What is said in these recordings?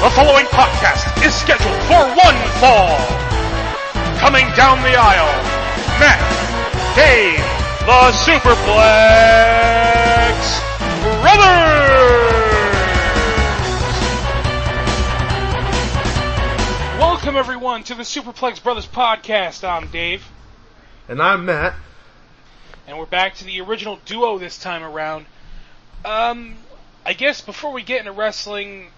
The following podcast is scheduled for one fall. Coming down the aisle, Matt, Dave, the Superplex Brothers! Welcome everyone to the Superplex Brothers podcast. I'm Dave. And I'm Matt. And we're back to the original duo this time around. I guess before we get into wrestling,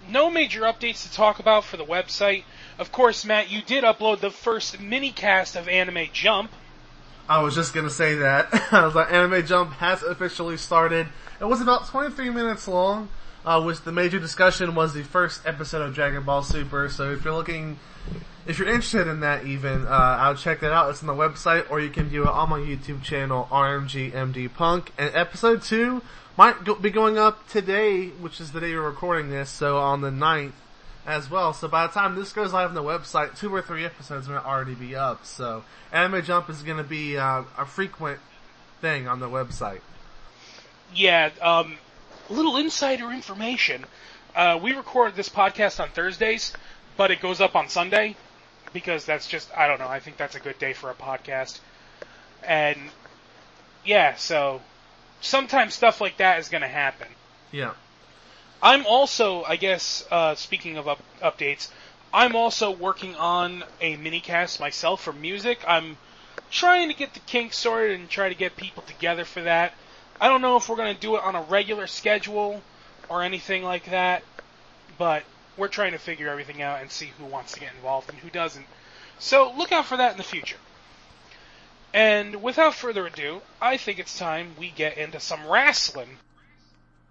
no major updates to talk about for the website. Of course, Matt, you did upload the first mini-cast of Anime Jump. I was just going to say that. I was like, Anime Jump has officially started. It was about 23 minutes long, which the major discussion was the first episode of Dragon Ball Super. So if you're interested in that even, I'll check that out. It's on the website, or you can view it on my YouTube channel, RMGMD Punk. And episode 2 might be going up today, which is the day we're recording this, so on the 9th as well. So by the time this goes live on the website, 2 or 3 episodes might already be up. So Anime Jump is going to be a frequent thing on the website. Yeah, little insider information. We record this podcast on Thursdays, but it goes up on Sunday, because that's just, I don't know, I think that's a good day for a podcast. And, yeah, so sometimes stuff like that is going to happen. Yeah. I'm also, I guess, speaking of updates, I'm also working on a mini-cast myself for music. I'm trying to get the kinks sorted and try to get people together for that. I don't know if we're going to do it on a regular schedule or anything like that, but we're trying to figure everything out and see who wants to get involved and who doesn't. So look out for that in the future. And without further ado, I think it's time we get into some wrestling.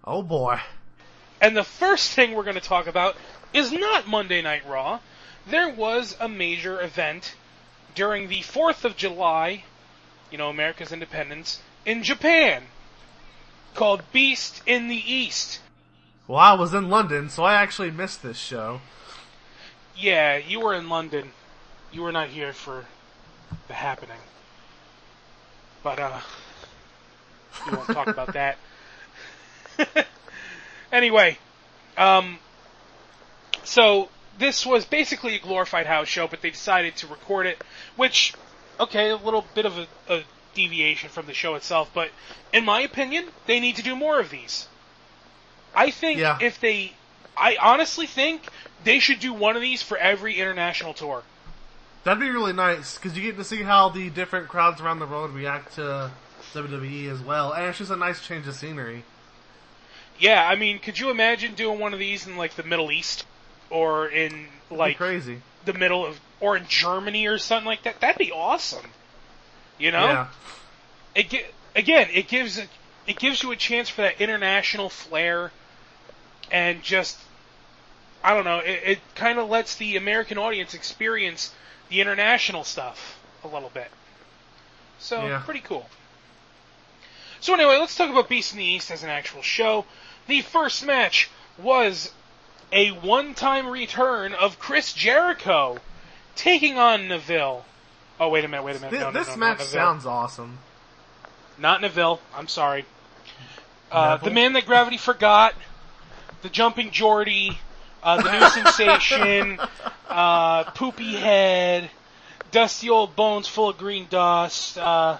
Oh boy. And the first thing we're going to talk about is not Monday Night Raw. There was a major event during the 4th of July, America's independence, in Japan, called Beast in the East. Well, I was in London, so I actually missed this show. Yeah, you were in London. You were not here for the happening. But, we won't talk about that. Anyway, so this was basically a glorified house show, but they decided to record it, which, okay, a little bit of a deviation from the show itself, but in my opinion, they need to do more of these. I think I honestly think they should do one of these for every international tour. That'd be really nice, because you get to see how the different crowds around the world react to WWE as well, and it's just a nice change of scenery. Yeah, I mean, could you imagine doing one of these in, the Middle East? Or in, crazy. The middle of, or in Germany or something like that? That'd be awesome. Yeah. It gives you a chance for that international flair, and just, I don't know, it kind of lets the American audience experience the international stuff a little bit. So, yeah. Pretty cool. So anyway, let's talk about Beast in the East as an actual show. The first match was a one-time return of Chris Jericho taking on Neville. Oh, wait a minute. This match sounds awesome. Not Neville, I'm sorry. The man that gravity forgot, the jumping Geordie, the new sensation, poopy head, dusty old bones full of green dust, the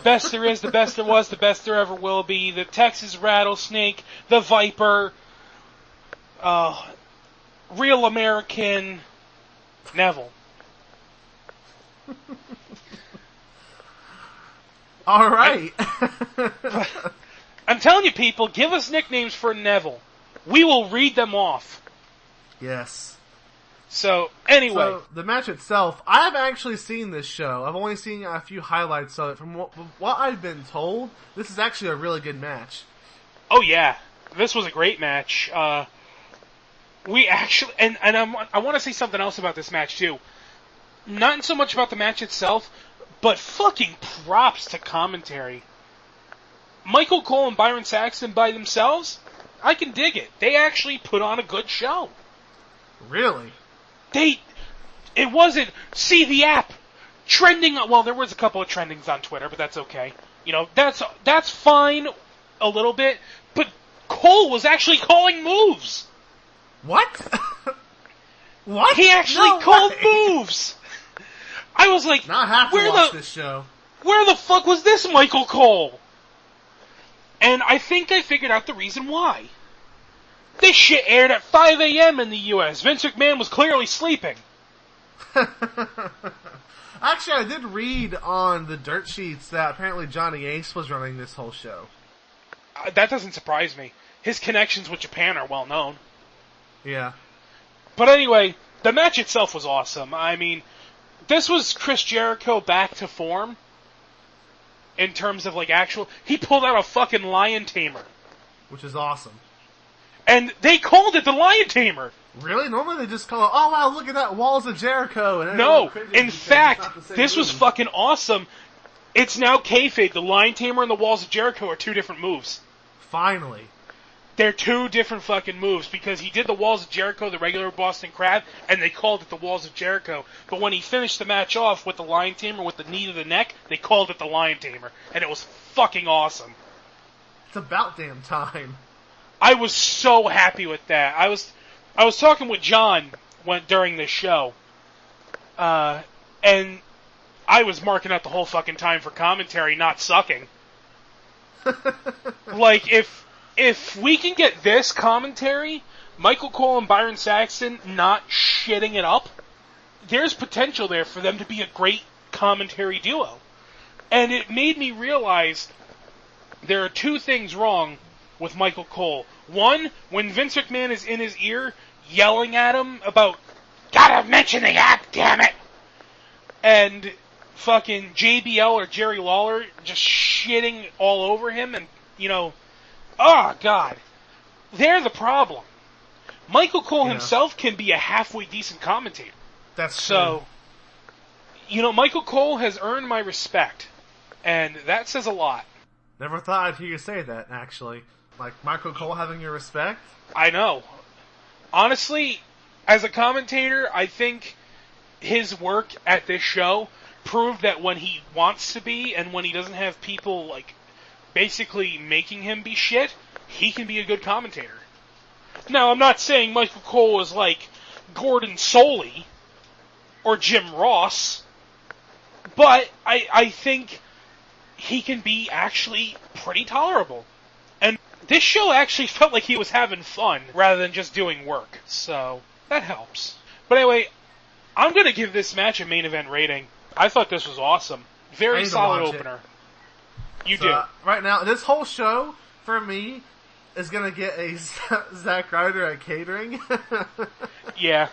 best there is, the best there was, the best there ever will be, the Texas rattlesnake, the Viper, real American Neville. All right. I'm telling you, people, give us nicknames for Neville. We will read them off. Yes. So, anyway. So, the match itself, I haven't actually seen this show. I've only seen a few highlights of it. From what I've been told, this is actually a really good match. Oh, yeah. This was a great match. We actually, and I want to say something else about this match, too. Not so much about the match itself, but fucking props to commentary. Michael Cole and Byron Saxton by themselves, I can dig it. They actually put on a good show. Really? It wasn't, see the app, trending, well, there was a couple of trendings on Twitter, but that's okay. That's fine a little bit, but Cole was actually calling moves. What? What? He actually called moves! I was like, now I have to watch this show. Where the fuck was this Michael Cole? And I think I figured out the reason why. This shit aired at 5 a.m. in the U.S. Vince McMahon was clearly sleeping. Actually, I did read on the dirt sheets that apparently Johnny Ace was running this whole show. That doesn't surprise me. His connections with Japan are well known. Yeah. But anyway, the match itself was awesome. I mean, this was Chris Jericho back to form. In terms of, like, actual... He pulled out a fucking lion tamer. Which is awesome. And they called it the lion tamer. Really? Normally they just call it, oh wow, look at that, Walls of Jericho. And no, in fact, this was fucking awesome. It's now kayfabe. The lion tamer and the Walls of Jericho are two different moves. Finally. They're two different fucking moves, because he did the Walls of Jericho, the regular Boston Crab, and they called it the Walls of Jericho. But when he finished the match off with the lion tamer with the knee to the neck, they called it the lion tamer. And it was fucking awesome. It's about damn time. I was so happy with that. I was talking with John during this show, and I was marking out the whole fucking time for commentary, not sucking. Like, if we can get this commentary, Michael Cole and Byron Saxton not shitting it up, there's potential there for them to be a great commentary duo. And it made me realize there are two things wrong with Michael Cole. One, when Vince McMahon is in his ear yelling at him about, gotta mention the app, damn it! And fucking JBL or Jerry Lawler just shitting all over him and, you know, oh god. They're the problem. Michael Cole himself can be a halfway decent commentator. That's so, you know, Michael Cole has earned my respect. And that says a lot. Never thought I'd hear you say that, actually. Like, Michael Cole having your respect? I know. Honestly, as a commentator, I think his work at this show proved that when he wants to be, and when he doesn't have people, like, basically making him be shit, he can be a good commentator. Now, I'm not saying Michael Cole is like Gordon Soley or Jim Ross, but I think he can be actually pretty tolerable. And this show actually felt like he was having fun rather than just doing work, so that helps. But anyway, I'm going to give this match a main event rating. I thought this was awesome. Very solid opener. You do. Right now, this whole show, for me, is going to get a Zack Ryder at catering. Yeah.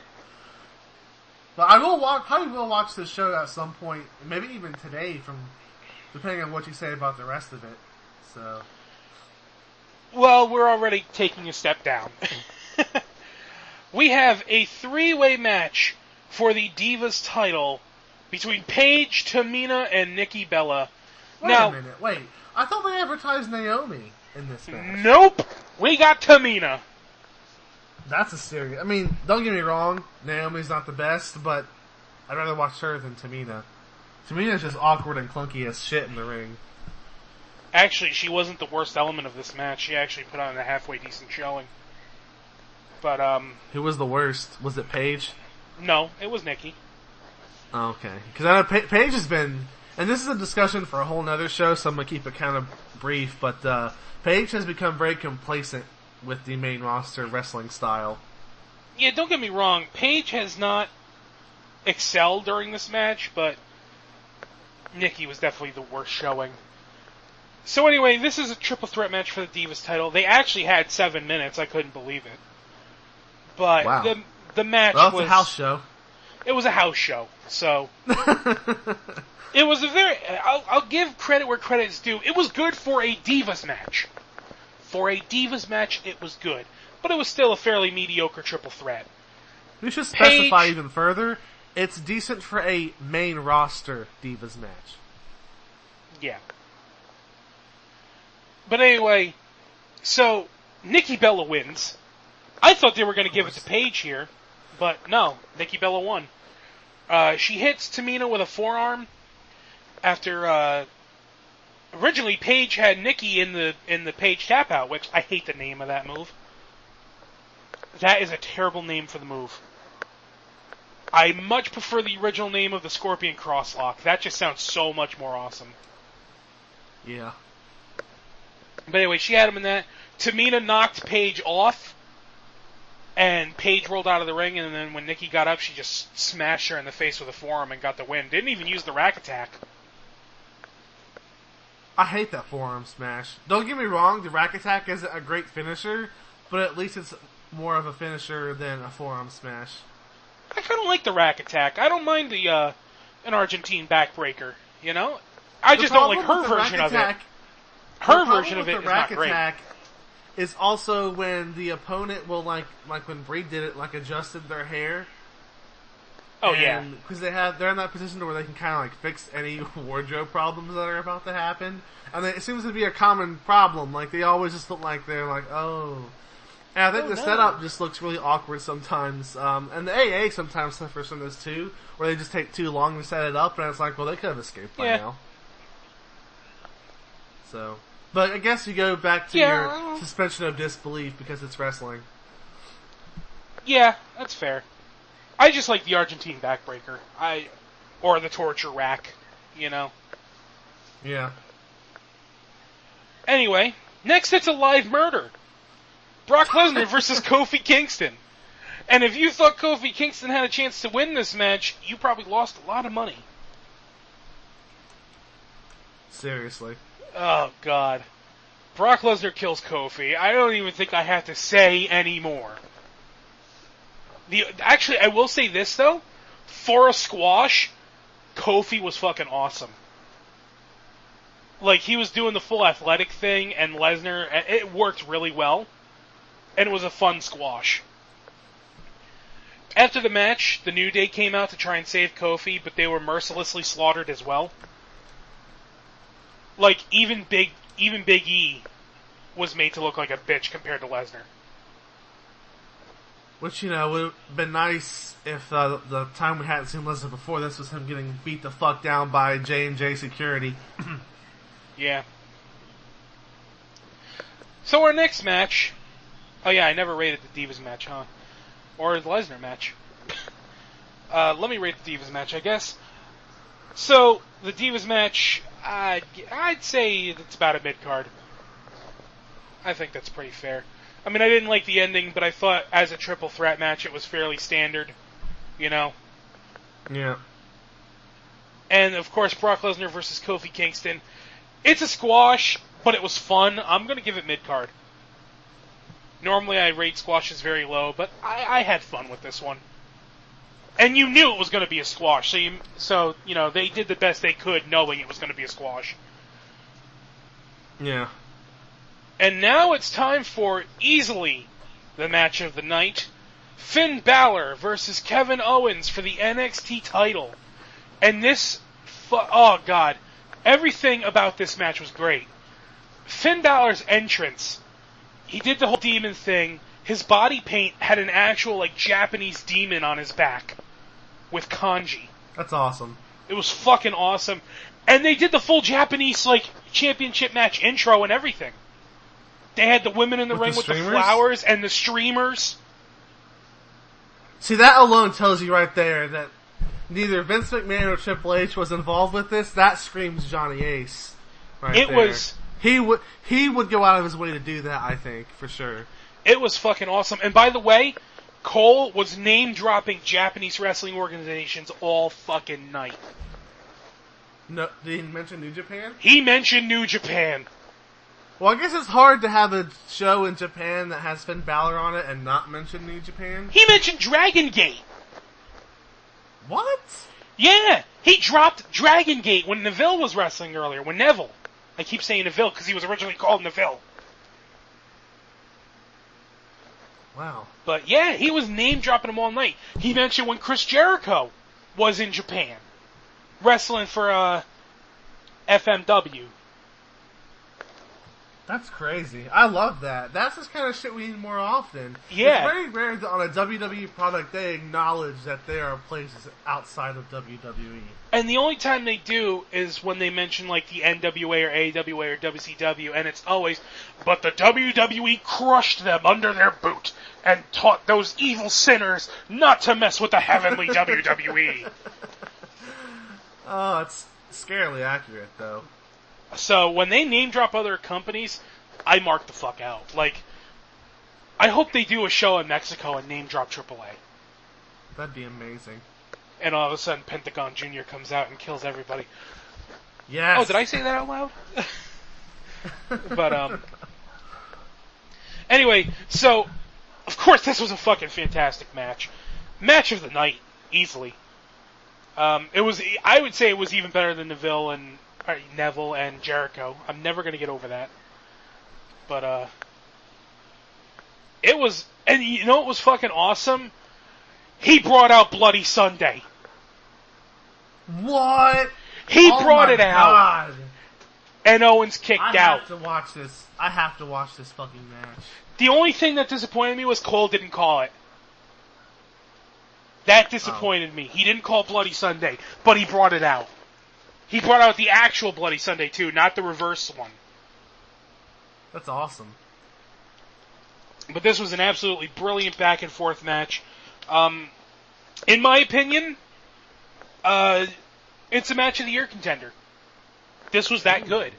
But I probably will watch this show at some point, maybe even today, depending on what you say about the rest of it. So. Well, we're already taking a step down. We have a three-way match for the Divas title between Paige, Tamina, and Nikki Bella. Wait a minute, wait. I thought they advertised Naomi in this match. Nope! We got Tamina. That's a serious... I mean, don't get me wrong, Naomi's not the best, but I'd rather watch her than Tamina. Tamina's just awkward and clunky as shit in the ring. Actually, she wasn't the worst element of this match. She actually put on a halfway decent showing. But, Who was the worst? Was it Paige? No, it was Nikki. Oh, okay. Because I know Paige has been... And this is a discussion for a whole nother show, so I'm going to keep it kind of brief, but Paige has become very complacent with the main roster wrestling style. Yeah, don't get me wrong. Paige has not excelled during this match, but Nikki was definitely the worst showing. So anyway, this is a triple threat match for the Divas title. They actually had 7 minutes. I couldn't believe it. But wow. the match was... was... a house show. It was a house show, so... It was a very... I'll give credit where credit's due. It was good for a Divas match. For a Divas match, it was good. But it was still a fairly mediocre triple threat. We should specify even further. It's decent for a main roster Divas match. Yeah. But anyway, so Nikki Bella wins. I thought they were going to give it to Paige here, but no, Nikki Bella won. She hits Tamina with a forearm after originally Paige had Nikki in the Paige tap out, which I hate the name of that move. That is a terrible name for the move. I much prefer the original name of the Scorpion Crosslock. That just sounds so much more awesome. Yeah. But anyway, she had him in that. Tamina knocked Paige off, and Paige rolled out of the ring, and then when Nikki got up, she just smashed her in the face with a forearm and got the win. Didn't even use the rack attack. I hate that forearm smash. Don't get me wrong, the rack attack isn't a great finisher, but at least it's more of a finisher than a forearm smash. I kind of like the rack attack. I don't mind the an Argentine backbreaker, you know? I just don't like her version of it. Her version of it is not great. The rack attack is also when the opponent will, like when Brie did it, like adjusted their hair. Oh, yeah. Because they're in that position where they can kind of like fix any wardrobe problems that are about to happen. And it seems to be a common problem. Like, they always just look like they're like, oh... And I think the setup just looks really awkward sometimes. And the AA sometimes suffers from this too, where they just take too long to set it up, and it's like, well, they could have escaped by now. So, but I guess you go back to your suspension of disbelief because it's wrestling. Yeah, that's fair. I just like the Argentine backbreaker. Or the torture rack, you know? Yeah. Anyway, next it's a live murder. Brock Lesnar versus Kofi Kingston. And if you thought Kofi Kingston had a chance to win this match, you probably lost a lot of money. Seriously. Oh, God. Brock Lesnar kills Kofi. I don't even think I have to say any more. Actually, I will say this, though. For a squash, Kofi was fucking awesome. Like, he was doing the full athletic thing, and Lesnar, it worked really well. And it was a fun squash. After the match, the New Day came out to try and save Kofi, but they were mercilessly slaughtered as well. Like, even Big E was made to look like a bitch compared to Lesnar. Which, you know, would have been nice if the time we hadn't seen Lesnar before this was him getting beat the fuck down by J&J security. Yeah. So our next match... Oh yeah, I never rated the Divas match, huh? Or the Lesnar match. Let me rate the Divas match, I guess. So, the Divas match, I'd say it's about a mid-card. I think that's pretty fair. I mean, I didn't like the ending, but I thought as a triple threat match it was fairly standard, you know? Yeah. And, of course, Brock Lesnar versus Kofi Kingston. It's a squash, but it was fun. I'm going to give it mid-card. Normally I rate squashes very low, but I had fun with this one. And you knew it was going to be a squash, so you know, they did the best they could knowing it was going to be a squash. Yeah. And now it's time for easily the match of the night. Finn Balor versus Kevin Owens for the NXT title. And this, oh god, everything about this match was great. Finn Balor's entrance, he did the whole demon thing. His body paint had an actual, like, Japanese demon on his back with kanji. That's awesome. It was fucking awesome. And they did the full Japanese, like, championship match intro and everything. They had the women in the ring with the flowers and the streamers. See, that alone tells you right there that neither Vince McMahon or Triple H was involved with this. That screams Johnny Ace. Right there. He would go out of his way to do that, I think, for sure. It was fucking awesome. And by the way, Cole was name-dropping Japanese wrestling organizations all fucking night. No, did he mention New Japan? He mentioned New Japan. Well, I guess it's hard to have a show in Japan that has Finn Balor on it and not mention New Japan. He mentioned Dragon Gate. What? Yeah, he dropped Dragon Gate when Neville was wrestling earlier. When Neville. I keep saying Neville because he was originally called Neville. Wow. But yeah, he was name-dropping them all night. He mentioned when Chris Jericho was in Japan, wrestling for FMW. That's crazy. I love that. That's this kind of shit we need more often. Yeah. It's very rare that on a WWE product they acknowledge that there are places outside of WWE. And the only time they do is when they mention like the NWA or AWA or WCW, and it's always, but the WWE crushed them under their boot and taught those evil sinners not to mess with the heavenly WWE. Oh, it's scarily accurate, though. So when they name drop other companies, I mark the fuck out. Like, I hope they do a show in Mexico and name drop AAA. That'd be amazing. And all of a sudden Pentagon Jr. comes out and kills everybody. Yes. Oh, did I say that out loud? But, anyway, so, of course this was a fucking fantastic match. Match of the night, easily. I would say it was even better than Neville and Jericho. I'm never going to get over that. But, it was, and you know what was fucking awesome? He brought out Bloody Sunday. What? He brought it God. out. And Owens kicked out. I have to watch this. I have to watch this fucking match. The only thing that disappointed me was Cole didn't call it. That disappointed me. He didn't call Bloody Sunday, but he brought it out. He brought out the actual Bloody Sunday, too, not the reverse one. That's awesome. But this was an absolutely brilliant back-and-forth match. In my opinion, it's a Match of the Year contender. This was that good.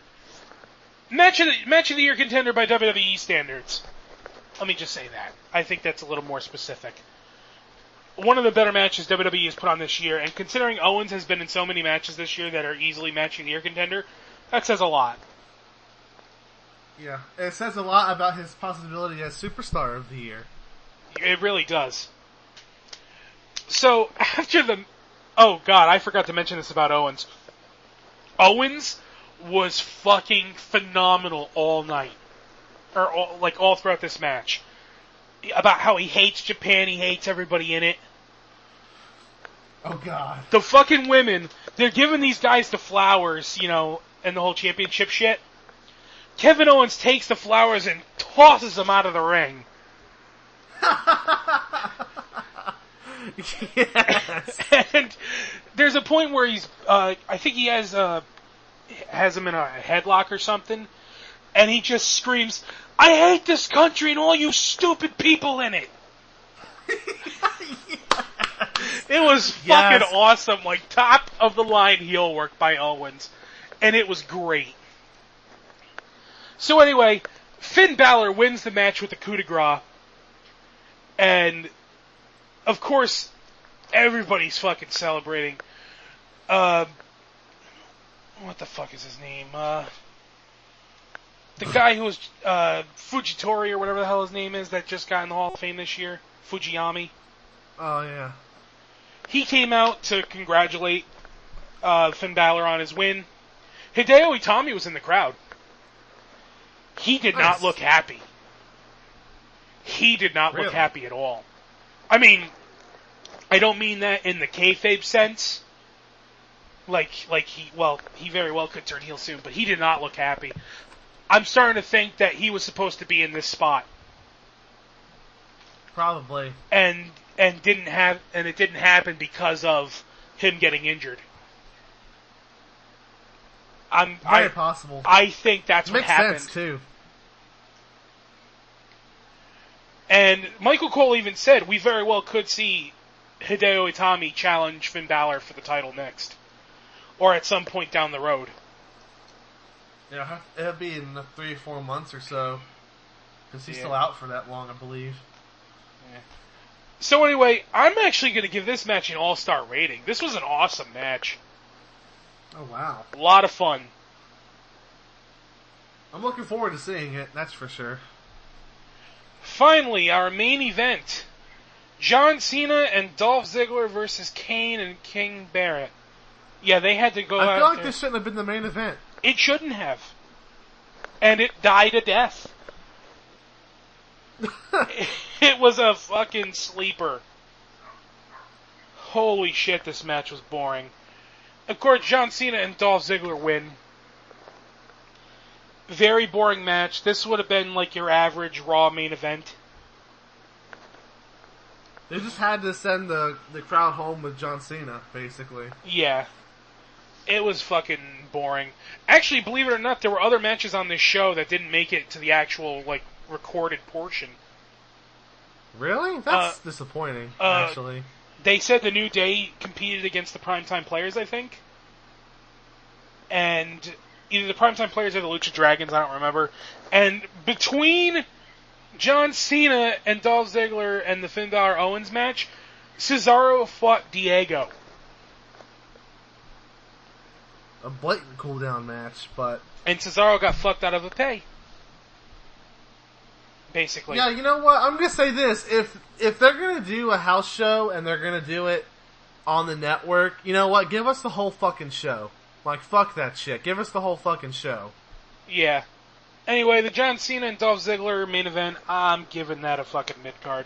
Match of the Year contender by WWE standards. Let me just say that. I think that's a little more specific. One of the better matches WWE has put on this year, and considering Owens has been in so many matches this year that are easily Match of the Year contender, that says a lot. Yeah, it says a lot about his possibility as Superstar of the Year. It really does. So, after the... Oh, God, I forgot to mention this about Owens. Owens was fucking phenomenal all night. Or, all throughout this match. About how he hates Japan, he hates everybody in it. Oh, God. The fucking women, they're giving these guys the flowers, and the whole championship shit. Kevin Owens takes the flowers and tosses them out of the ring. Yes. And there's a point where he's, I think he has him in a headlock or something, and he just screams, "I hate this country and all you stupid people in it." It was fucking awesome, like top of the line heel work by Owens, and it was great. So anyway, Finn Balor wins the match with the coup de grace, and of course, everybody's fucking celebrating. What the fuck is his name? The guy who was Fujitori or whatever the hell his name is that just got in the Hall of Fame this year, Fujiyami. Oh yeah. He came out to congratulate Finn Balor on his win. Hideo Itami was in the crowd. He did not look happy. He did not look happy at all. I mean, I don't mean that in the kayfabe sense. Like he very well could turn heel soon, but he did not look happy. I'm starting to think that he was supposed to be in this spot. Probably. And it didn't happen because of him getting injured. Very possible. I think that's what happened. Makes sense too. And Michael Cole even said we very well could see Hideo Itami challenge Finn Balor for the title next, or at some point down the road. Yeah, it'll be in 3 or 4 months or so, because he's still out for that long, I believe. Yeah. So anyway, I'm actually going to give this match an all-star rating. This was an awesome match. Oh, wow. A lot of fun. I'm looking forward to seeing it, that's for sure. Finally, our main event. John Cena and Dolph Ziggler versus Kane and King Barrett. Yeah, they had to go out I feel like there. this shouldn't have been the main event. It shouldn't have. And it died a death. It was a fucking sleeper. Holy shit, this match was boring. Of course, John Cena and Dolph Ziggler win. Very boring match. This would have been like your average Raw main event. They just had to send the crowd home with John Cena, basically. Yeah. It was fucking boring. Actually, believe it or not, there were other matches on this show that didn't make it to the actual, like, recorded portion. Really? That's disappointing, actually. They said the New Day competed against the Primetime Players, I think. And either the Primetime Players or the Lucha Dragons, I don't remember. And between John Cena and Dolph Ziggler and the Finn Balor Owens match, Cesaro fought Diego. A blatant cooldown match, but... And Cesaro got fucked out of the pay. Basically. Yeah, you know what? I'm gonna say this. If they're gonna do a house show and they're gonna do it on the network, you know what? Give us the whole fucking show. Like, fuck that shit. Give us the whole fucking show. Yeah. Anyway, the John Cena and Dolph Ziggler main event, I'm giving that a fucking mid-card.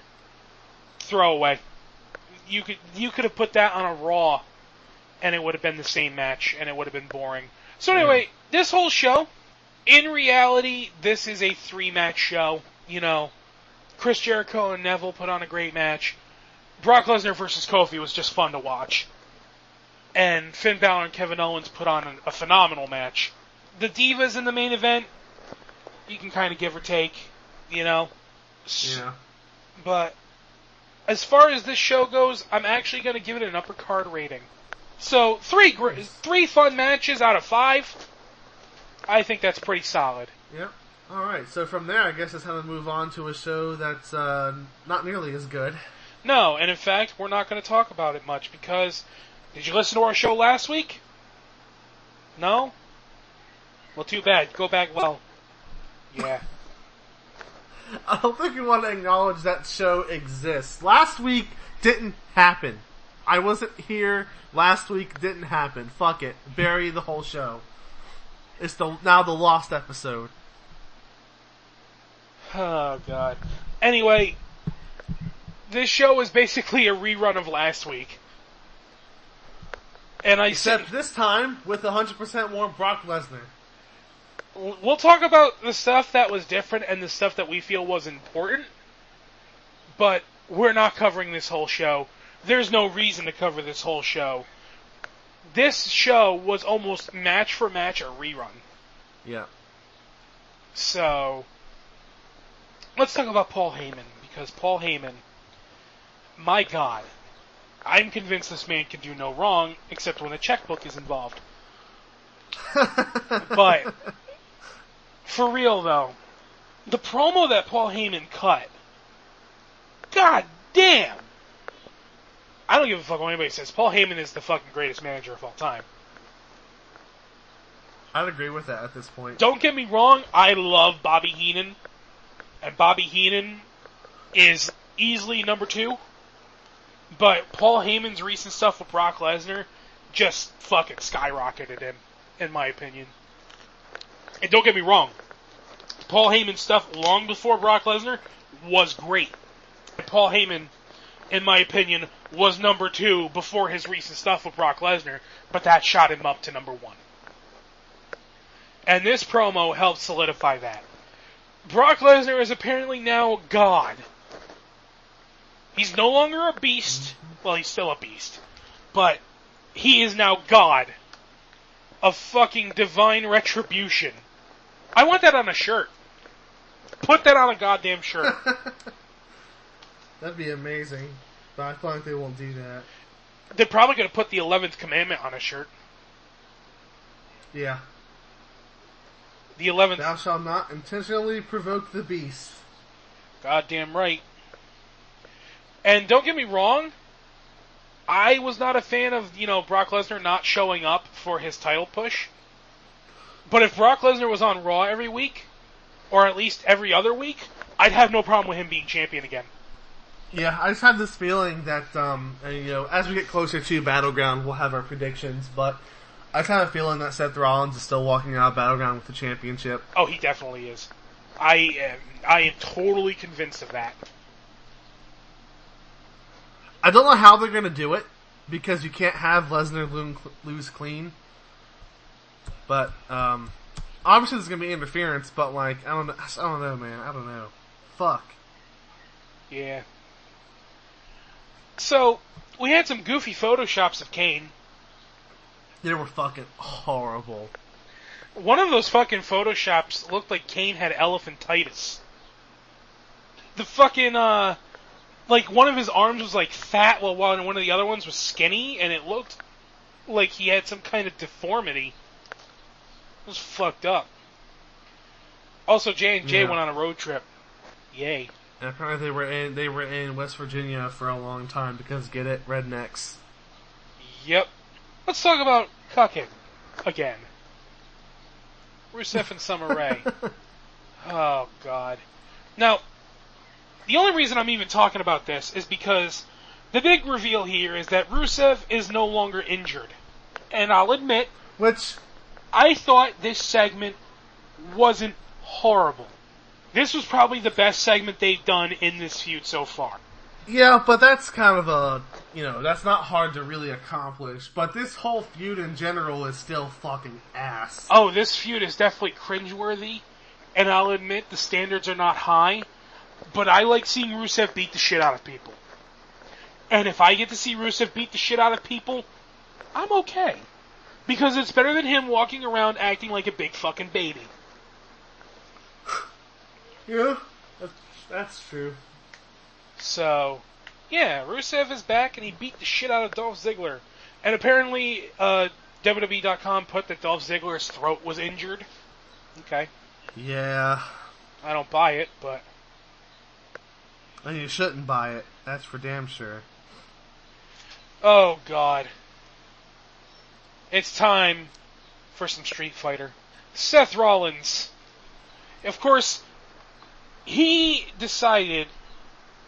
Throwaway. You could have put that on a Raw, and it would have been the same match, and it would have been boring. So anyway, this whole show, in reality, this is a 3-match show. You know, Chris Jericho and Neville put on a great match. Brock Lesnar versus Kofi was just fun to watch. And Finn Balor and Kevin Owens put on a phenomenal match. The Divas in the main event, you can kind of give or take, you know. Yeah. But as far as this show goes, I'm actually going to give it an upper card rating. So, 3 fun matches out of 5. I think that's pretty solid. Yep. Alright, so from there, I guess it's time to move on to a show that's not nearly as good. No, and in fact, we're not going to talk about it much because... Did you listen to our show last week? No? Well, too bad. Go back well. Yeah. I don't think we want to acknowledge that show exists. Last week didn't happen. I wasn't here. Last week didn't happen. Fuck it. Bury the whole show. It's now the lost episode. Oh, God. Anyway, this show is basically a rerun of last week. And Except this time with 100% more Brock Lesnar. We'll talk about the stuff that was different and the stuff that we feel was important, but we're not covering this whole show. There's no reason to cover this whole show. This show was almost match for match a rerun. Yeah. So, let's talk about Paul Heyman, because Paul Heyman, my God, I'm convinced this man can do no wrong, except when a checkbook is involved. But, for real though, the promo that Paul Heyman cut, God damn! I don't give a fuck what anybody says. Paul Heyman is the fucking greatest manager of all time. I'd agree with that at this point. Don't get me wrong, I love Bobby Heenan, and Bobby Heenan is easily number 2. But Paul Heyman's recent stuff with Brock Lesnar just fucking skyrocketed him, in my opinion. And don't get me wrong, Paul Heyman's stuff long before Brock Lesnar was great. And Paul Heyman, in my opinion, was number 2 before his recent stuff with Brock Lesnar, but that shot him up to number 1. And this promo helped solidify that. Brock Lesnar is apparently now God. He's no longer a beast. Well, he's still a beast. But he is now God of fucking divine retribution. I want that on a shirt. Put that on a goddamn shirt. That'd be amazing. But I feel like they won't do that. They're probably going to put the 11th commandment on a shirt. Yeah. The 11th... Thou shalt not intentionally provoke the beast. Goddamn right. And don't get me wrong, I was not a fan of, Brock Lesnar not showing up for his title push. But if Brock Lesnar was on Raw every week, or at least every other week, I'd have no problem with him being champion again. Yeah, I just have this feeling that, as we get closer to Battleground, we'll have our predictions, but I just have a feeling that Seth Rollins is still walking out of Battleground with the championship. Oh, he definitely is. I am totally convinced of that. I don't know how they're going to do it, because you can't have Lesnar lose clean. But, Obviously, there's gonna be interference, but like, I don't know, man. I don't know. Fuck. Yeah. So, we had some goofy photoshops of Kane. They were fucking horrible. One of those fucking photoshops looked like Kane had elephantitis. The fucking, like, one of his arms was, like, fat, while one of the other ones was skinny, and it looked like he had some kind of deformity. It was fucked up. Also, J&J went on a road trip. Yay. And apparently they were in West Virginia for a long time because, get it, rednecks. Yep. Let's talk about cucking again. Rusev and Summer Rae. Oh, God. Now, the only reason I'm even talking about this is because the big reveal here is that Rusev is no longer injured. And I'll admit, Which, I thought this segment wasn't horrible. This was probably the best segment they've done in this feud so far. yeah, but that's kind of that's not hard to really accomplish. But this whole feud in general is still fucking ass. Oh, this feud is definitely cringeworthy, and I'll admit the standards are not high, but I like seeing Rusev beat the shit out of people. And if I get to see Rusev beat the shit out of people, I'm okay. Because it's better than him walking around acting like a big fucking baby. Yeah, that's true. So, yeah, Rusev is back and he beat the shit out of Dolph Ziggler. And apparently, WWE.com put that Dolph Ziggler's throat was injured. Okay. Yeah. I don't buy it, but... And you shouldn't buy it. That's for damn sure. Oh, God. It's time for some Street Fighter. Seth Rollins. Of course, he decided,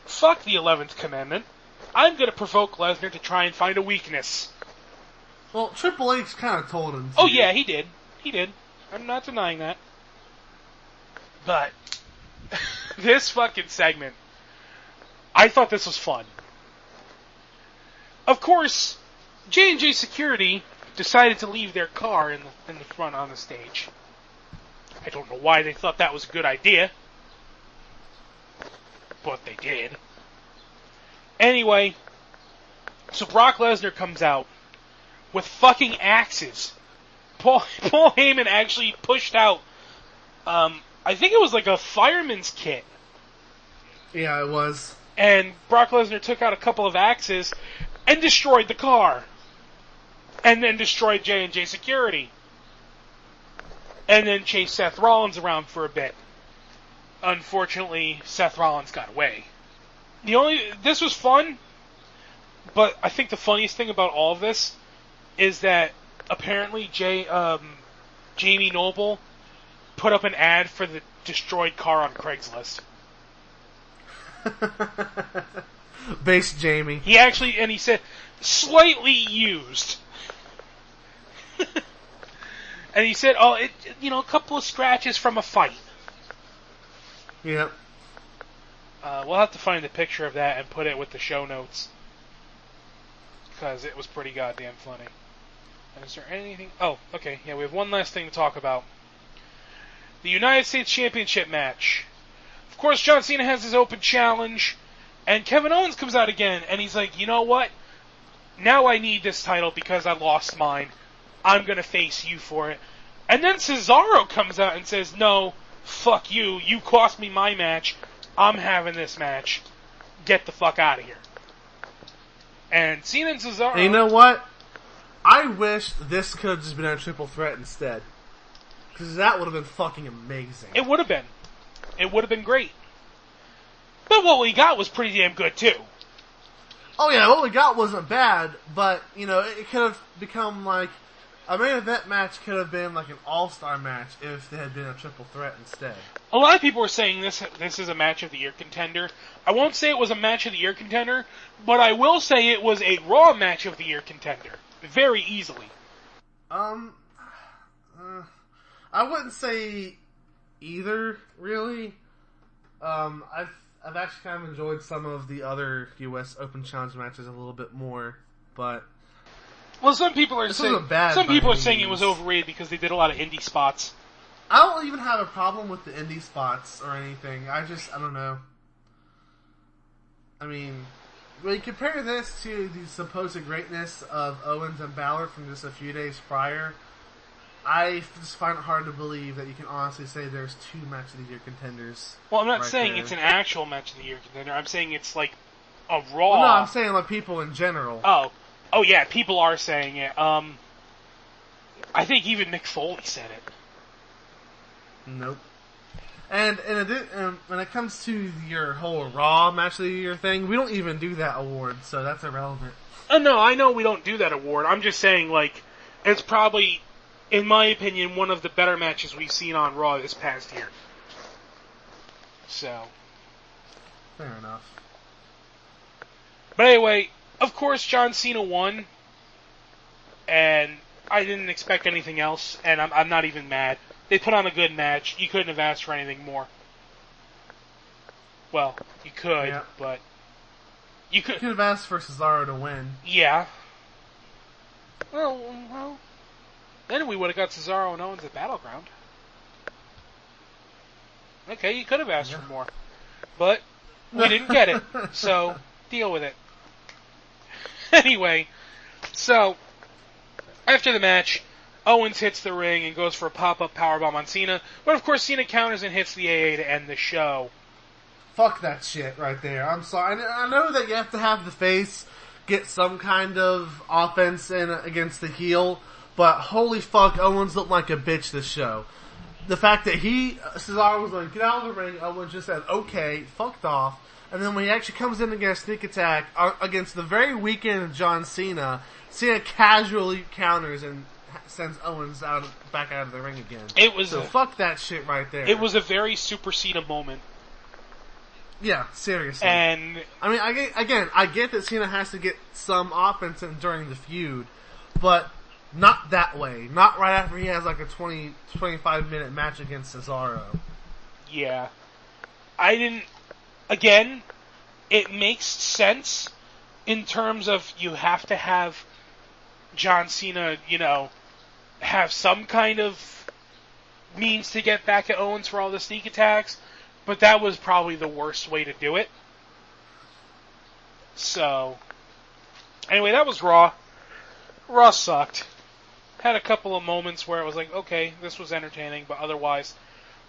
fuck the 11th commandment. I'm going to provoke Lesnar to try and find a weakness. Well, Triple H kind of told him to. Oh, yeah, he did. He did. I'm not denying that. But, this fucking segment, I thought this was fun. Of course, J&J Security decided to leave their car in the front on the stage. I don't know why they thought that was a good idea, but they did. Anyway, so Brock Lesnar comes out with fucking axes. Paul Heyman actually pushed out, I think it was like a fireman's kit. Yeah, it was. And Brock Lesnar took out a couple of axes and destroyed the car. And then destroyed J&J Security. And then chased Seth Rollins around for a bit. Unfortunately, Seth Rollins got away. This was fun, but I think the funniest thing about all of this is that apparently Jamie Noble put up an ad for the destroyed car on Craigslist. Base Jamie. He said, slightly used. And he said, a couple of scratches from a fight. Yep. We'll have to find a picture of that and put it with the show notes. Because it was pretty goddamn funny. And is there anything... Oh, okay. Yeah, we have one last thing to talk about. The United States Championship match. Of course, John Cena has his open challenge. And Kevin Owens comes out again. And he's like, you know what? Now I need this title because I lost mine. I'm going to face you for it. And then Cesaro comes out and says, no, fuck you. You cost me my match. I'm having this match. Get the fuck out of here. And Cena and Cesaro... And you know what? I wish this could have just been a triple threat instead. Because that would have been fucking amazing. It would have been. It would have been great. But what we got was pretty damn good, too. Oh yeah, what we got wasn't bad, but, it could have become like... A main event match could have been like an all-star match if they had been a triple threat instead. A lot of people were saying this is a match of the year contender. I won't say it was a match of the year contender, but I will say it was a Raw match of the year contender. Very easily. I wouldn't say either, really. I've actually kind of enjoyed some of the other US Open Challenge matches a little bit more, but... Well, some people are saying it was overrated because they did a lot of indie spots. I don't even have a problem with the indie spots or anything. I don't know. I mean, when you compare this to the supposed greatness of Owens and Balor from just a few days prior, I just find it hard to believe that you can honestly say there's 2 match of the year contenders. Well, I'm not saying there. It's an actual match of the year contender. I'm saying it's like a Raw. Well, no, I'm saying like people in general. Oh yeah, people are saying it. I think even Mick Foley said it. Nope. And when it comes to your whole Raw match of the year thing, we don't even do that award, so that's irrelevant. No, I know we don't do that award. I'm just saying, like, it's probably, in my opinion, one of the better matches we've seen on Raw this past year. So. Fair enough. But anyway, of course, John Cena won, and I didn't expect anything else, and I'm not even mad. They put on a good match. You couldn't have asked for anything more. Well, you could, yeah. But you could have asked for Cesaro to win. Yeah. Well, then we would have got Cesaro and Owens at Battleground. Okay, you could have asked for more, but we didn't get it, so deal with it. Anyway, so after the match, Owens hits the ring and goes for a pop-up powerbomb on Cena, but of course Cena counters and hits the AA to end the show. Fuck that shit right there. I'm sorry. I know that you have to have the face get some kind of offense in against the heel, but holy fuck, Owens looked like a bitch this show. The fact that Cesaro was like, get out of the ring, Owens just said, okay, fucked off. And then when he actually comes in against Sneak Attack, against the very weekend of John Cena, Cena casually counters and sends Owens back out of the ring again. Fuck that shit right there. It was a very Super Cena moment. Yeah, seriously. And I mean, I get that Cena has to get some offense in during the feud, but not that way. Not right after he has like a 25 minute match against Cesaro. Yeah. Again, it makes sense in terms of you have to have John Cena, have some kind of means to get back at Owens for all the sneak attacks, but that was probably the worst way to do it. So, anyway, that was Raw. Raw sucked. Had a couple of moments where it was like, okay, this was entertaining, but otherwise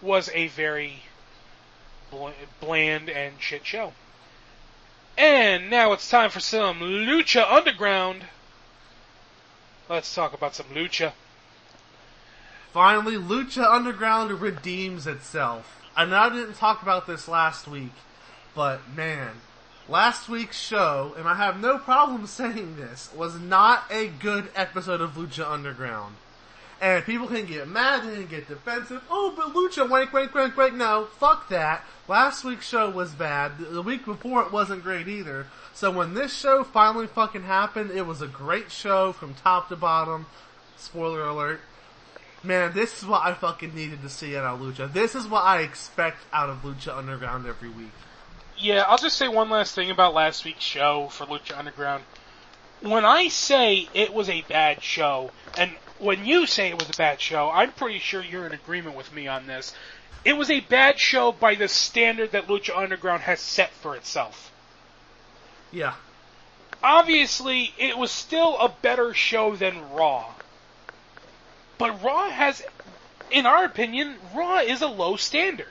was a very bland and shit show. And now it's time for some Lucha Underground. Let's talk about some Lucha. Finally, Lucha Underground redeems itself. I know I didn't talk about this last week, but man, last week's show, and I have no problem saying this, was not a good episode of Lucha Underground. And people can get mad, they can get defensive. Oh, but Lucha, wank. No, fuck that. Last week's show was bad. The week before it wasn't great either. So when this show finally fucking happened, it was a great show from top to bottom. Spoiler alert. Man, this is what I fucking needed to see out of Lucha. This is what I expect out of Lucha Underground every week. Yeah, I'll just say one last thing about last week's show for Lucha Underground. When I say it was a bad show, and when you say it was a bad show, I'm pretty sure you're in agreement with me on this. It was a bad show by the standard that Lucha Underground has set for itself. Yeah. Obviously, it was still a better show than Raw. But Raw has, in our opinion, Raw is a low standard.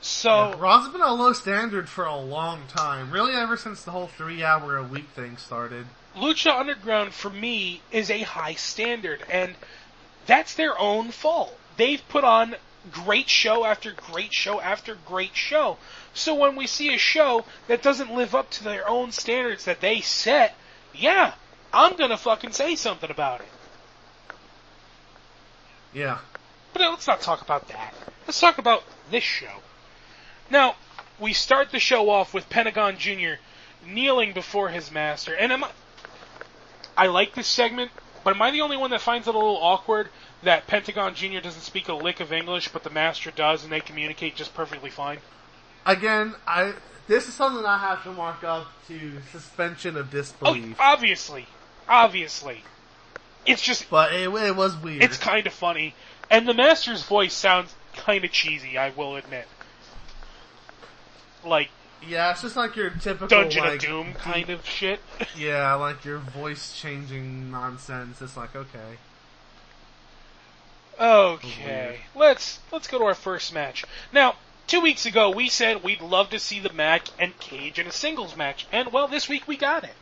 So yeah, Raw's been a low standard for a long time. Really ever since the whole 3-hour-a-week thing started. Lucha Underground, for me, is a high standard, and that's their own fault. They've put on great show after great show after great show. So when we see a show that doesn't live up to their own standards that they set, yeah, I'm gonna fucking say something about it. Yeah. But let's not talk about that. Let's talk about this show. Now, we start the show off with Pentagon Jr. kneeling before his master. And I like this segment, but am I the only one that finds it a little awkward that Pentagon Jr. doesn't speak a lick of English, but the master does, and they communicate just perfectly fine? Again, this is something I have to mark up to suspension of disbelief. Oh, obviously. It's just... But it was weird. It's kind of funny. And the Master's voice sounds kind of cheesy, I will admit. Like, yeah, it's just like your typical Dungeon like, of Doom kind of shit. Yeah, like your voice changing nonsense. It's like, okay. Okay, let's go to our first match. Now, 2 weeks ago we said we'd love to see the Mac and Cage in a singles match, and well, this week we got it.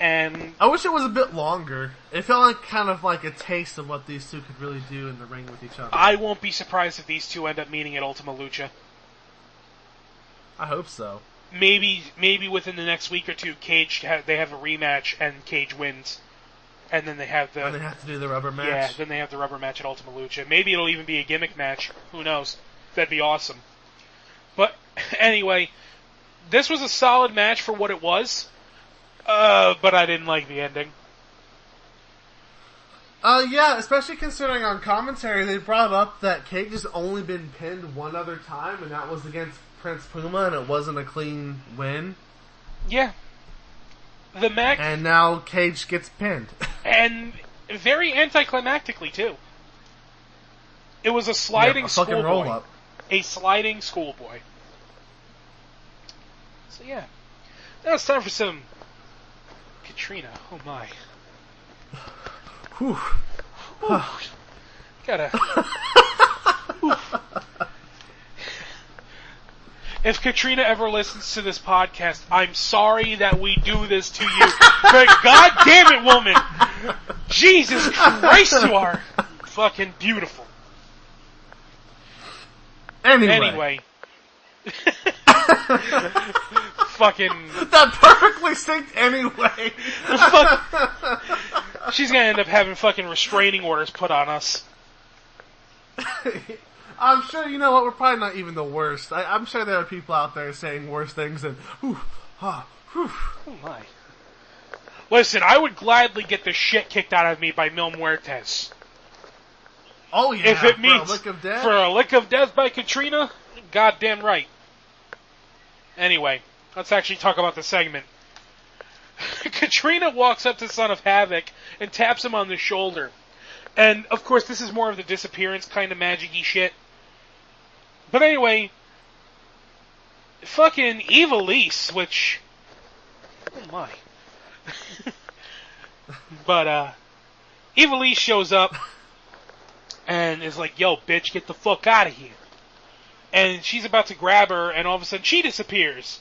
And I wish it was a bit longer. It felt like kind of like a taste of what these two could really do in the ring with each other. I won't be surprised if these two end up meeting at Ultima Lucha. I hope so. Maybe within the next week or two, they have a rematch and Cage wins, and then they have And they have to do the rubber match. Yeah, then they have the rubber match at Ultima Lucha. Maybe it'll even be a gimmick match. Who knows? That'd be awesome. But anyway, this was a solid match for what it was. But I didn't like the ending. Yeah, especially considering on commentary they brought up that Cage has only been pinned one other time, and that was against Prince Puma, and it wasn't a clean win. Yeah. The Mac... And now Cage gets pinned. And very anticlimactically, too. It was a sliding fucking roll schoolboy. up. A sliding schoolboy. So yeah. Now it's time for some... Katrina. Oh my. Whew. Gotta... If Katrina ever listens to this podcast, I'm sorry that we do this to you. But God damn it, woman! Jesus Christ, you are fucking beautiful. Anyway. Fucking... That perfectly synced anyway. She's gonna end up having fucking restraining orders put on us. I'm sure, you know what, we're probably not even the worst. I'm sure there are people out there saying worse things than, whew. Oh my. Listen, I would gladly get the shit kicked out of me by Mil Muertes. Oh yeah, if it means for a lick of death? For a lick of death by Katrina, goddamn right. Anyway, let's actually talk about the segment. Katrina walks up to Son of Havoc and taps him on the shoulder. And, of course, this is more of the disappearance kind of magic-y shit. But anyway, fucking Evilise, which... Oh my. But, Evilise shows up and is like, yo, bitch, get the fuck out of here. And she's about to grab her, and all of a sudden she disappears.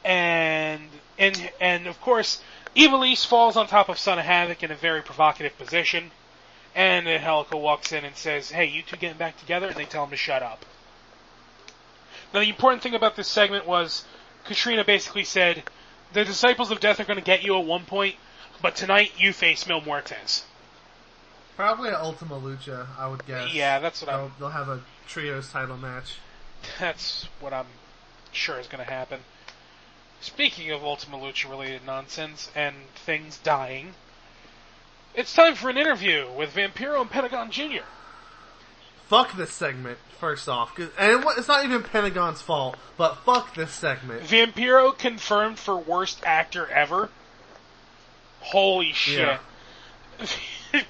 And of course, Evilise falls on top of Son of Havoc in a very provocative position. And Angelico walks in and says, hey, you two getting back together? And they tell him to shut up. Now, the important thing about this segment was Katrina basically said, the Disciples of Death are going to get you at one point, but tonight you face Mil Muertes. Probably at Ultima Lucha, I would guess. Yeah, that's what they'll have a trios title match. That's what I'm sure is going to happen. Speaking of Ultima Lucha related nonsense and things dying, it's time for an interview with Vampiro and Pentagon Jr. Fuck this segment, first off. And it's not even Pentagon's fault, but fuck this segment. Vampiro confirmed for worst actor ever. Holy shit. Yeah.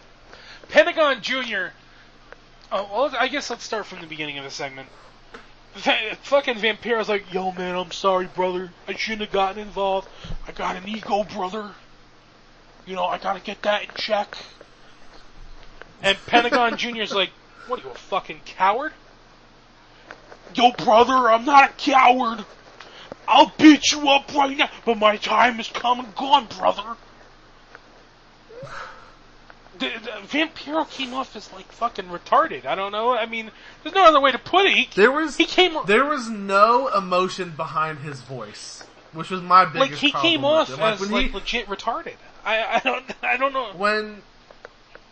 Pentagon Jr. Oh, well, I guess let's start from the beginning of the segment. Fucking Vampiro's like, yo man, I'm sorry brother. I shouldn't have gotten involved. I got an ego, brother. You know, I gotta get that in check. And Pentagon Jr.'s like, what are you, a fucking coward? Yo brother, I'm not a coward. I'll beat you up right now. But my time is come and gone, brother. The Vampiro came off as like fucking retarded. I don't know. I mean, there's no other way to put it. There was no emotion behind his voice, which was my biggest problem. Like he came off as like legit retarded. I don't know.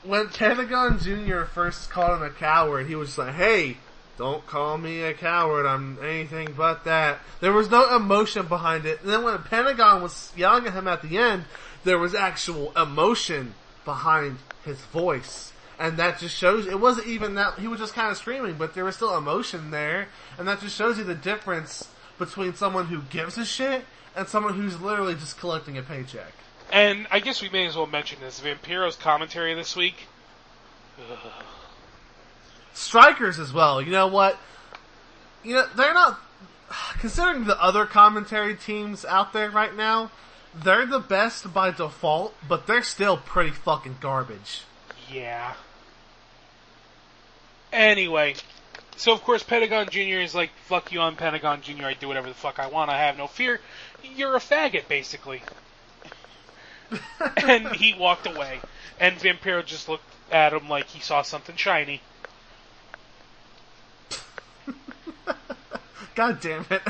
When Pentagon Jr. first called him a coward, he was just like, "Hey, don't call me a coward. I'm anything but that." There was no emotion behind it. And then when Pentagon was yelling at him at the end, there was actual emotion behind his voice. And that just shows, it wasn't even that, he was just kind of screaming, but there was still emotion there. And that just shows you the difference between someone who gives a shit and someone who's literally just collecting a paycheck. And I guess we may as well mention this. Vampiro's commentary this week Strikers as well. You know what? They're not... Considering the other commentary teams out there right now, they're the best by default, but they're still pretty fucking garbage. Yeah. Anyway, so of course Pentagon Jr. is like, fuck you, I'm Pentagon Jr., I do whatever the fuck I want, I have no fear. You're a faggot, basically. And he walked away. And Vampiro just looked at him like he saw something shiny. God damn it.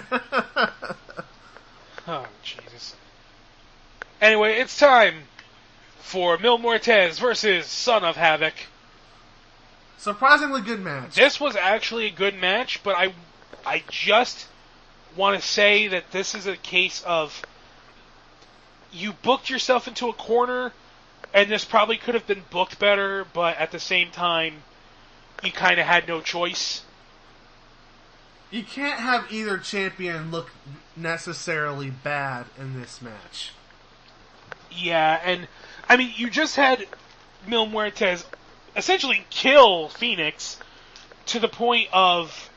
Oh, Jesus. Anyway, it's time for Mil Muertes versus Son of Havoc. Surprisingly good match. This was actually a good match, but I just want to say that this is a case of you booked yourself into a corner, and this probably could have been booked better, but at the same time, you kind of had no choice. You can't have either champion look necessarily bad in this match. Yeah, and, I mean, you just had Mil Muertes essentially kill Phoenix to the point of,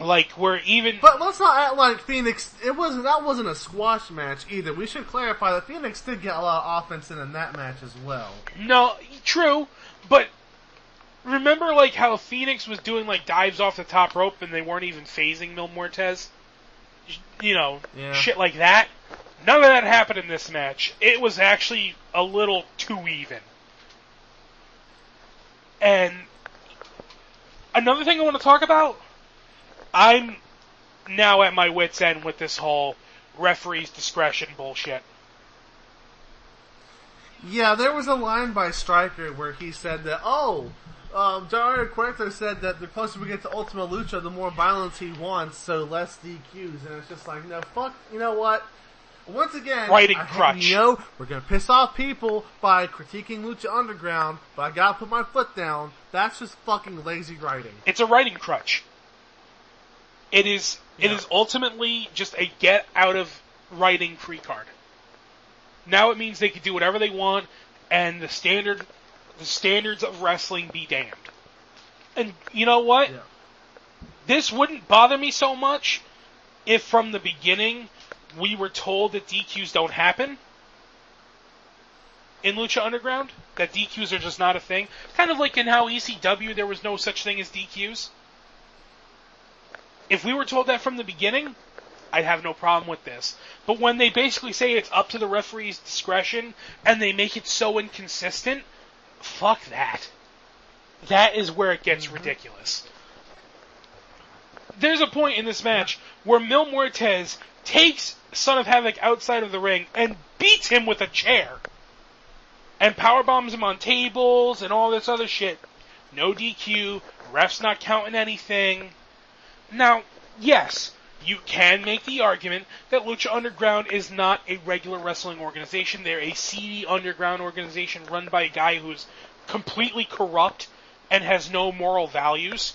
like, where even... But let's not act like Phoenix... That wasn't a squash match either. We should clarify that Phoenix did get a lot of offense in that match as well. No, true, but... Remember, like, how Phoenix was doing, like, dives off the top rope and they weren't even phasing Mil Muertes? Shit like that. None of that happened in this match. It was actually a little too even. And another thing I want to talk about, I'm now at my wit's end with this whole referee's discretion bullshit. Yeah, there was a line by Stryker where he said that, Dario Cueto said that the closer we get to Ultima Lucha, the more violence he wants, so less DQs. And it's just like, no, fuck, you know what? Once again, crutch. We're gonna piss off people by critiquing Lucha Underground, but I gotta put my foot down. That's just fucking lazy writing. It's a writing crutch. It is ultimately just a get out of writing free card. Now it means they can do whatever they want, and the standards of wrestling be damned. And you know what? Yeah. This wouldn't bother me so much if from the beginning we were told that DQs don't happen in Lucha Underground, that DQs are just not a thing. Kind of like in how ECW there was no such thing as DQs. If we were told that from the beginning, I'd have no problem with this. But when they basically say it's up to the referee's discretion and they make it so inconsistent, fuck that. That is where it gets ridiculous. There's a point in this match where Mil Muertes takes Son of Havoc outside of the ring and beats him with a chair. And powerbombs him on tables and all this other shit. No DQ, ref's not counting anything. Now, yes, you can make the argument that Lucha Underground is not a regular wrestling organization. They're a seedy underground organization run by a guy who's completely corrupt and has no moral values.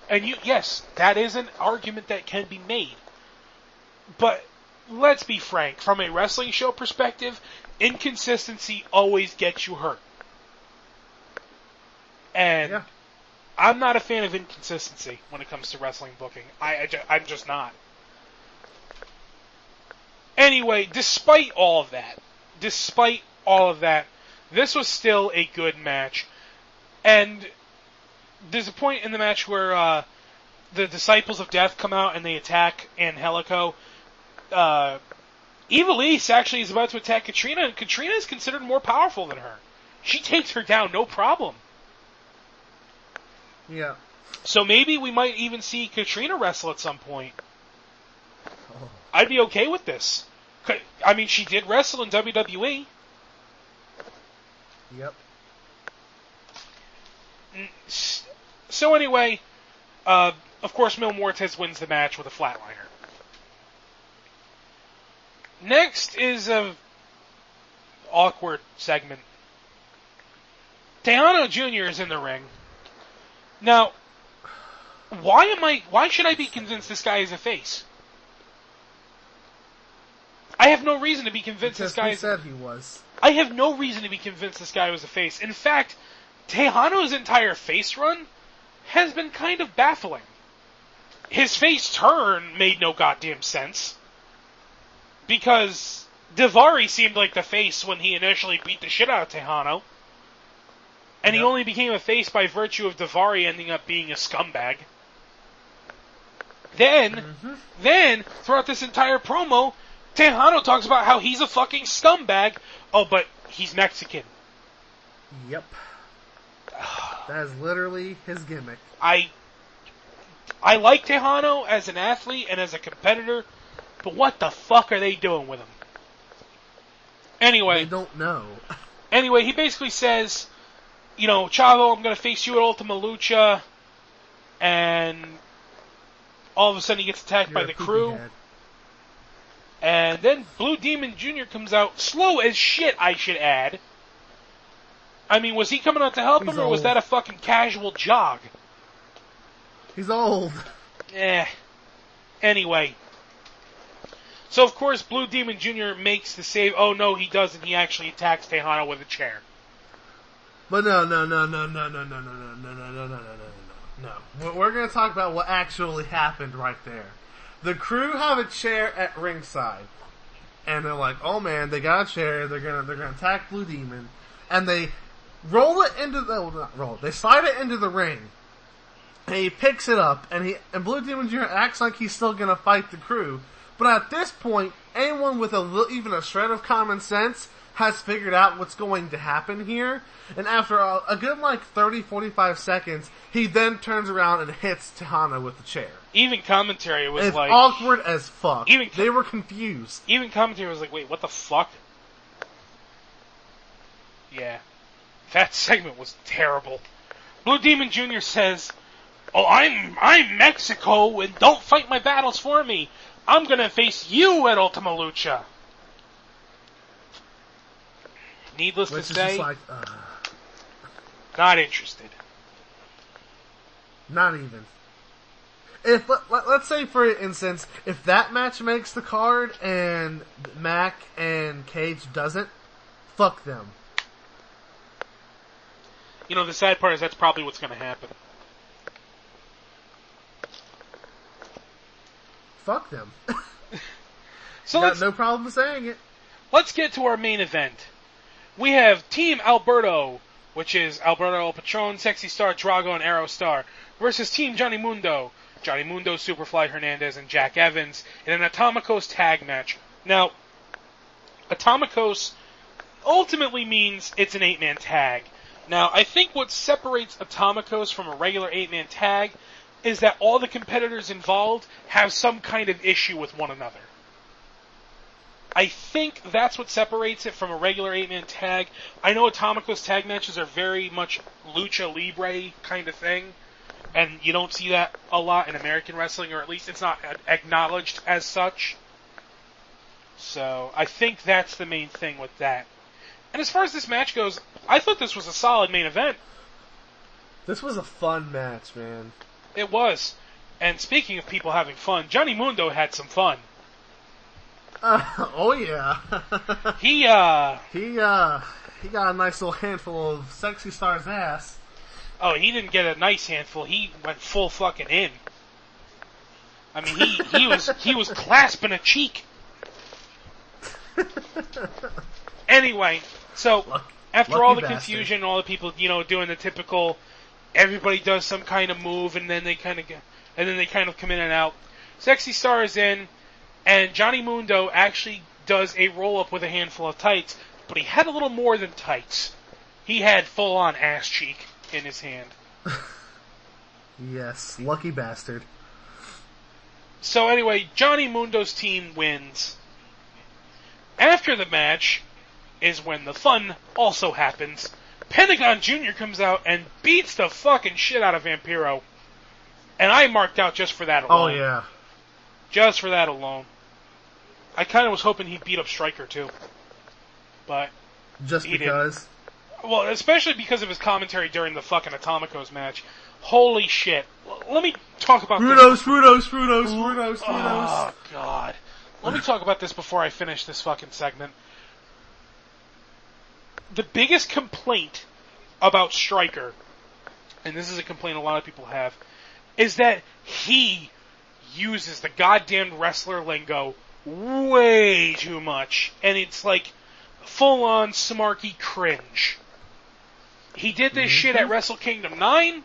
And yes, that is an argument that can be made. But let's be frank, from a wrestling show perspective, inconsistency always gets you hurt. And yeah. I'm not a fan of inconsistency when it comes to wrestling booking. I'm just not. Anyway, despite all of that, this was still a good match. And there's a point in the match where the Disciples of Death come out and they attack Angelico. Ivelisse actually is about to attack Katrina, and Katrina is considered more powerful than her. She takes her down, no problem. Yeah. So maybe we might even see Katrina wrestle at some point. Oh. I'd be okay with this. I mean, she did wrestle in WWE. Yep. So anyway, of course, Mil Muertes wins the match with a flatliner. Next is a awkward segment. Teano Jr. is in the ring. Now, why should I be convinced this guy is a face? I have no reason to be convinced because this guy. He said he was. I have no reason to be convinced this guy was a face. In fact, Tejano's entire face run has been kind of baffling. His face turn made no goddamn sense. Because Daivari seemed like the face when he initially beat the shit out of Tejano. And he only became a face by virtue of Daivari ending up being a scumbag. Then, throughout this entire promo, Tejano talks about how he's a fucking scumbag. Oh, but he's Mexican. Yep. That is literally his gimmick. I like Tejano as an athlete and as a competitor, but what the fuck are they doing with him? Anyway. They don't know. Anyway, he basically says, you know, Chavo, I'm going to face you at Ultima Lucha, and all of a sudden he gets attacked by the crew. Head. And then Blue Demon Jr. comes out, slow as shit, I should add. I mean, was he coming out to help him, or was that a fucking casual jog? He's old. Anyway. So, of course, Blue Demon Jr. makes the save. Oh, no, he doesn't. He actually attacks Tejano with a chair. But no. We're going to talk about what actually happened right there. The crew have a chair at ringside. And they're like, oh man, they got a chair. They're gonna attack Blue Demon. And they roll it into they slide it into the ring. And he picks it up, and Blue Demon Jr. acts like he's still gonna fight the crew. But at this point, anyone with even a shred of common sense has figured out what's going to happen here. And after a good 30-45 seconds, he then turns around and hits Tejano with the chair. Even commentary was it's awkward as fuck. They were confused. Even commentary was like, wait, what the fuck? Yeah. That segment was terrible. Blue Demon Jr. says, oh, I'm Mexico, and don't fight my battles for me. I'm gonna face you at Ultima Lucha. Needless to say, not interested. Not even. If let's say, for instance, if that match makes the card and Mac and Cage doesn't, fuck them. You know, the sad part is that's probably what's going to happen. Fuck them. So got no problem saying it. Let's get to our main event. We have Team Alberto, which is Alberto El Patron, Sexy Star, Drago, and Aerostar, versus Team Johnny Mundo, Superfly Hernandez, and Jack Evans, in an Atomicos tag match. Now, Atomicos ultimately means it's an 8-man tag. Now, I think what separates Atomicos from a regular 8-man tag is that all the competitors involved have some kind of issue with one another. I think that's what separates it from a regular 8-man tag. I know Atomicos tag matches are very much lucha libre kind of thing, and you don't see that a lot in American wrestling, or at least it's not acknowledged as such. So, I think that's the main thing with that. And as far as this match goes, I thought this was a solid main event. This was a fun match, man. It was. And speaking of people having fun, Johnny Mundo had some fun. Oh yeah. He got a nice little handful of Sexy Star's ass. Oh, he didn't get a nice handful. He went full fucking in. I mean, he was clasping a cheek. Anyway, so after all the confusion, and all the people, doing the typical, everybody does some kind of move, and then they kind of come in and out. Sexy Star is in, and Johnny Mundo actually does a roll up with a handful of tights, but he had a little more than tights. He had full on ass cheek in his hand. Yes, lucky bastard. So anyway, Johnny Mundo's team wins. After the match is when the fun also happens. Pentagon Jr. comes out and beats the fucking shit out of Vampiro. And I marked out just for that alone. Oh, yeah. Just for that alone. I kind of was hoping he'd beat up Stryker, too. But just because? Didn't. Well, especially because of his commentary during the fucking Atomicos match. Holy shit. Let me talk about Frutos. Oh, God. let me talk about this before I finish this fucking segment. The biggest complaint about Stryker, and this is a complaint a lot of people have, is that he uses the goddamn wrestler lingo way too much, and it's like full-on smarky cringe. He did this shit at Wrestle Kingdom 9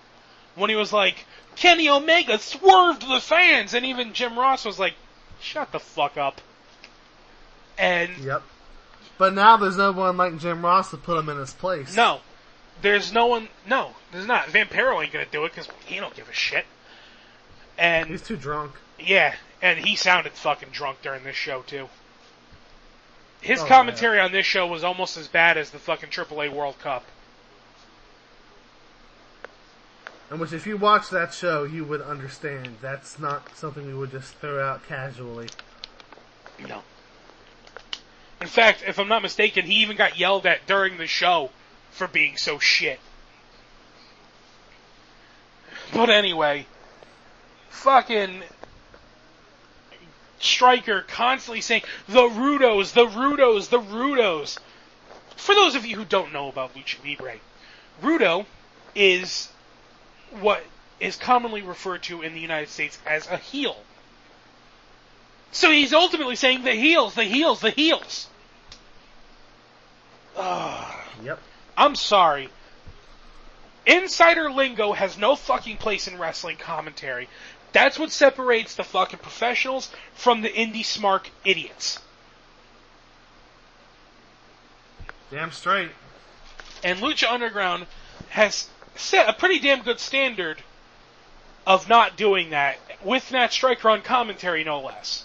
when he was like, Kenny Omega swerved the fans, and even Jim Ross was like, shut the fuck up. And yep. But now there's no one like Jim Ross to put him in his place. No. There's no one. No, there's not. Vampiro ain't gonna do it because he don't give a shit. And he's too drunk. Yeah, and he sounded fucking drunk during this show too. His commentary on this show was almost as bad as the fucking AAA World Cup. And which, if you watch that show, you would understand. That's not something we would just throw out casually. No. In fact, if I'm not mistaken, he even got yelled at during the show for being so shit. But anyway, fucking Stryker constantly saying, the Rudos, the Rudos, the Rudos. For those of you who don't know about Lucha Libre, Rudo is what is commonly referred to in the United States as a heel. So he's ultimately saying the heels, the heels, the heels. Yep. I'm sorry. Insider lingo has no fucking place in wrestling commentary. That's what separates the fucking professionals from the indie smart idiots. Damn straight. And Lucha Underground has set a pretty damn good standard of not doing that, with Matt Stryker on commentary, no less.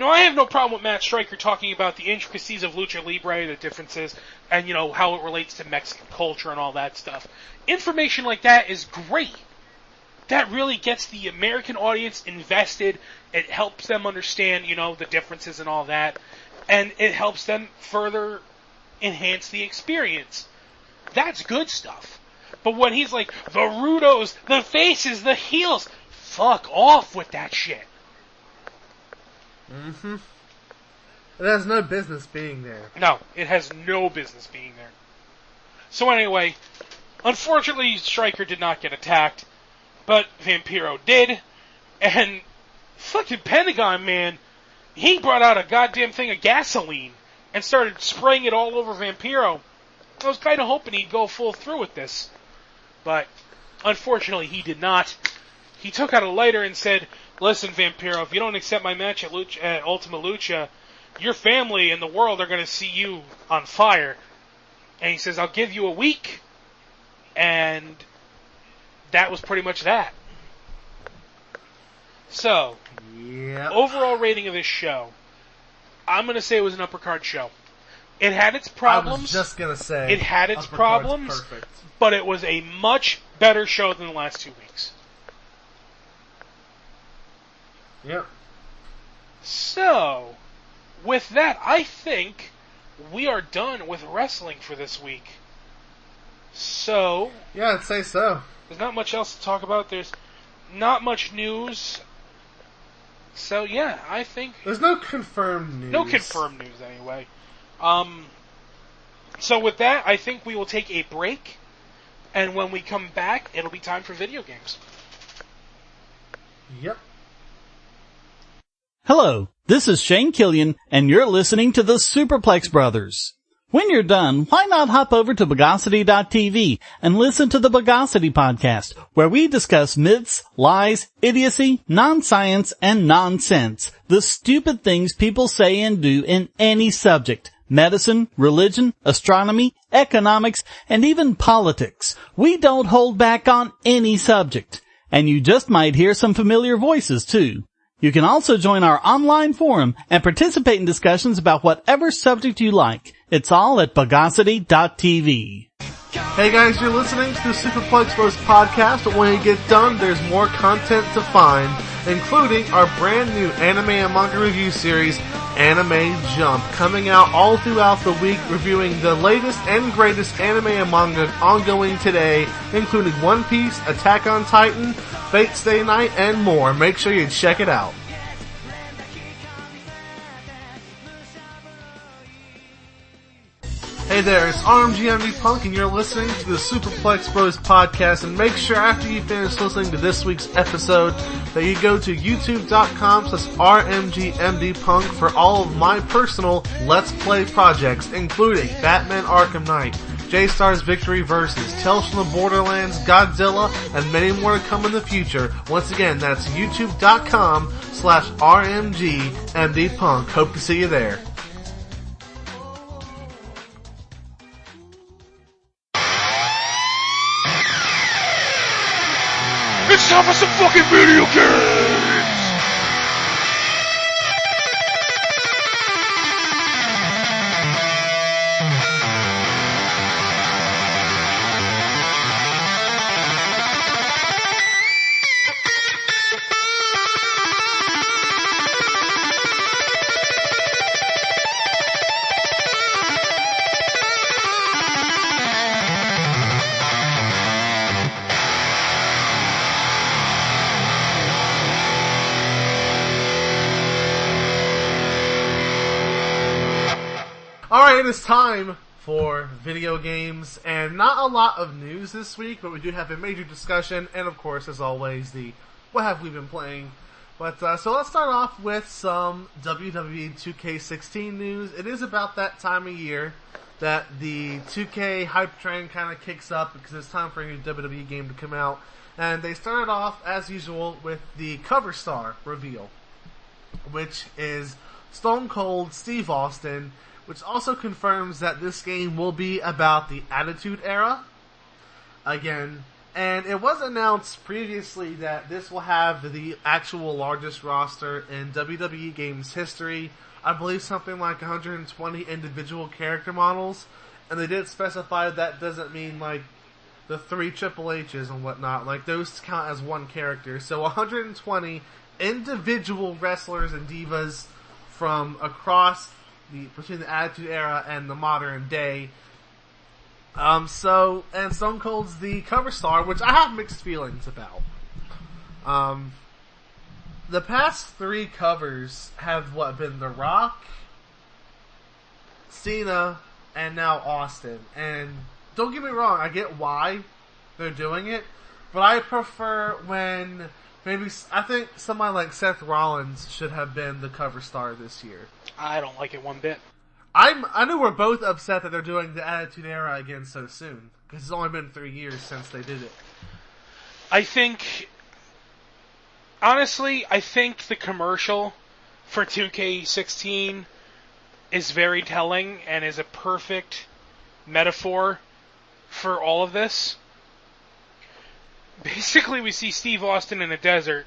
Now, I have no problem with Matt Stryker talking about the intricacies of Lucha Libre, the differences, and, you know, how it relates to Mexican culture and all that stuff. Information like that is great. That really gets the American audience invested. It helps them understand, you know, the differences and all that. And it helps them further enhance the experience. That's good stuff. But when he's like, the Rudos, the faces, the heels, fuck off with that shit. Mm-hmm. It has no business being there. No, it has no business being there. So anyway, unfortunately, Stryker did not get attacked, but Vampiro did, and fucking Pentagon, man, he brought out a goddamn thing of gasoline and started spraying it all over Vampiro. I was kind of hoping he'd go full through with this, but unfortunately he did not. He took out a lighter and said, listen, Vampiro, if you don't accept my match at Ultima Lucha, your family and the world are going to see you on fire. And he says, I'll give you a week. And that was pretty much that. So, overall rating of this show, I'm going to say it was an upper card show. It had its problems. I was just going to say. It had its problems, but it was a much better show than the last 2 weeks. Yep. So, with that, I think we are done with wrestling for this week. So... yeah, I'd say so. There's not much else to talk about. There's not much news. So, yeah, I think... there's no confirmed news. No confirmed news, anyway. So with that, I think we will take a break. And when we come back, it'll be time for video games. Yep. Hello, this is Shane Killian, and you're listening to the Superplex Brothers. When you're done, why not hop over to Bogosity.tv and listen to the Bogosity Podcast, where we discuss myths, lies, idiocy, non-science, and nonsense. The stupid things people say and do in any subject. Medicine, religion, astronomy, economics, and even politics. We don't hold back on any subject. And you just might hear some familiar voices, too. You can also join our online forum and participate in discussions about whatever subject you like. It's all at Bogosity.tv. Hey guys, you're listening to the Superplex Bros podcast, but when you get done, there's more content to find, including our brand new anime and manga review series, Anime Jump, coming out all throughout the week, reviewing the latest and greatest anime and manga ongoing today, including One Piece, Attack on Titan, Fate Stay Night, and more. Make sure you check it out. Hey there, it's RMGMD Punk and you're listening to the Superplex Bros podcast, and make sure after you finish listening to this week's episode that you go to youtube.com/RMGMDPunk for all of my personal Let's Play projects, including Batman Arkham Knight, J-Star's Victory Versus, Tales from the Borderlands, Godzilla, and many more to come in the future. Once again, that's youtube.com/RMGMDPunk. Hope to see you there. It's time for some fucking video games! Alright, it is time for video games, and not a lot of news this week, but we do have a major discussion, and of course, as always, the what have we been playing. But, so let's start off with some WWE 2K16 news. It is about that time of year that the 2K hype train kind of kicks up, because it's time for a new WWE game to come out. And they started off, as usual, with the cover star reveal, which is Stone Cold Steve Austin, which also confirms that this game will be about the Attitude Era again. And it was announced previously that this will have the actual largest roster in WWE games history. I believe something like 120 individual character models. And they did specify that doesn't mean like the 3 Triple H's and whatnot. Like those count as one character. So 120 individual wrestlers and divas from across between the Attitude Era and the modern day. And Stone Cold's the cover star, which I have mixed feelings about. The past 3 covers have been The Rock, Cena, and now Austin. And don't get me wrong, I get why they're doing it, but I prefer when I think somebody like Seth Rollins should have been the cover star this year. I don't like it one bit. I know we're both upset that they're doing the Attitude Era again so soon, because it's only been 3 years since they did it. Honestly, I think the commercial for 2K16 is very telling and is a perfect metaphor for all of this. Basically, we see Steve Austin in a desert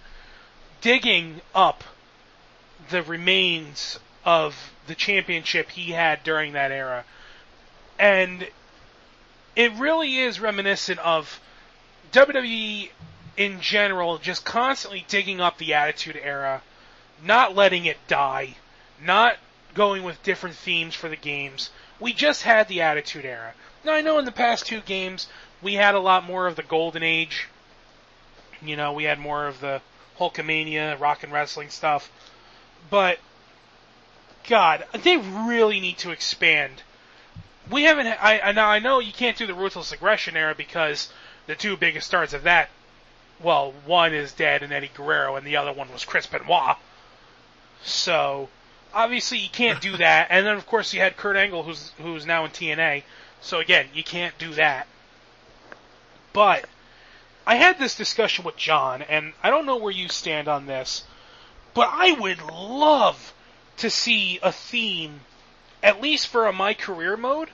digging up the remains of the championship he had during that era. And it really is reminiscent of WWE in general, just constantly digging up the Attitude Era, not letting it die, not going with different themes for the games. We just had the Attitude Era. Now, I know in the past 2 games, we had a lot more of the Golden Age. You know, we had more of the Hulkamania, rock and wrestling stuff. But, God, they really need to expand. We haven't. I know you can't do the Ruthless Aggression Era because the 2 biggest stars of that, well, one is dead and Eddie Guerrero, and the other one was Chris Benoit. So, obviously you can't do that. And then, of course, you had Kurt Angle, who's now in TNA. So, again, you can't do that. But I had this discussion with John, and I don't know where you stand on this, but I would love to see a theme, at least for a My Career mode,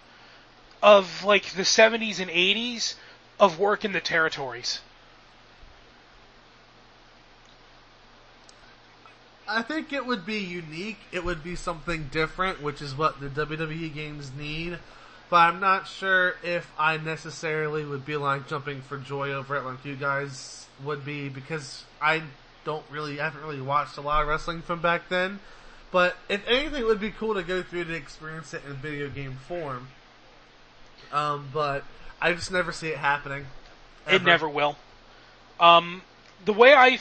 of like the 70s and 80s of working the territories. I think it would be unique. It would be something different, which is what the WWE games need. But I'm not sure if I necessarily would be like jumping for joy over it like you guys would be, because I haven't really watched a lot of wrestling from back then. But if anything, it would be cool to go through to experience it in video game form. But I just never see it happening. Ever. It never will. The way I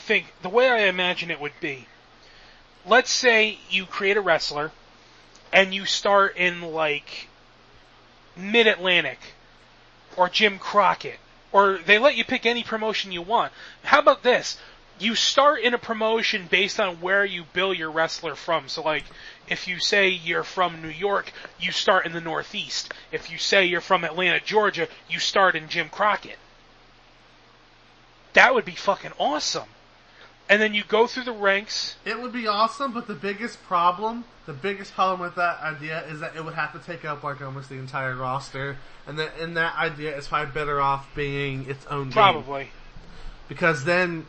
imagine it would be, let's say you create a wrestler, and you start in like Mid-Atlantic or Jim Crockett, or they let you pick any promotion you want. How about this? You start in a promotion based on where you bill your wrestler from. So, like, if you say you're from New York, you start in the Northeast. If you say you're from Atlanta, Georgia, you start in Jim Crockett. That would be fucking awesome. And then you go through the ranks. It would be awesome, but the biggest problem with that idea is that it would have to take up like almost the entire roster, and that idea is probably better off being its own game. Probably. Because then,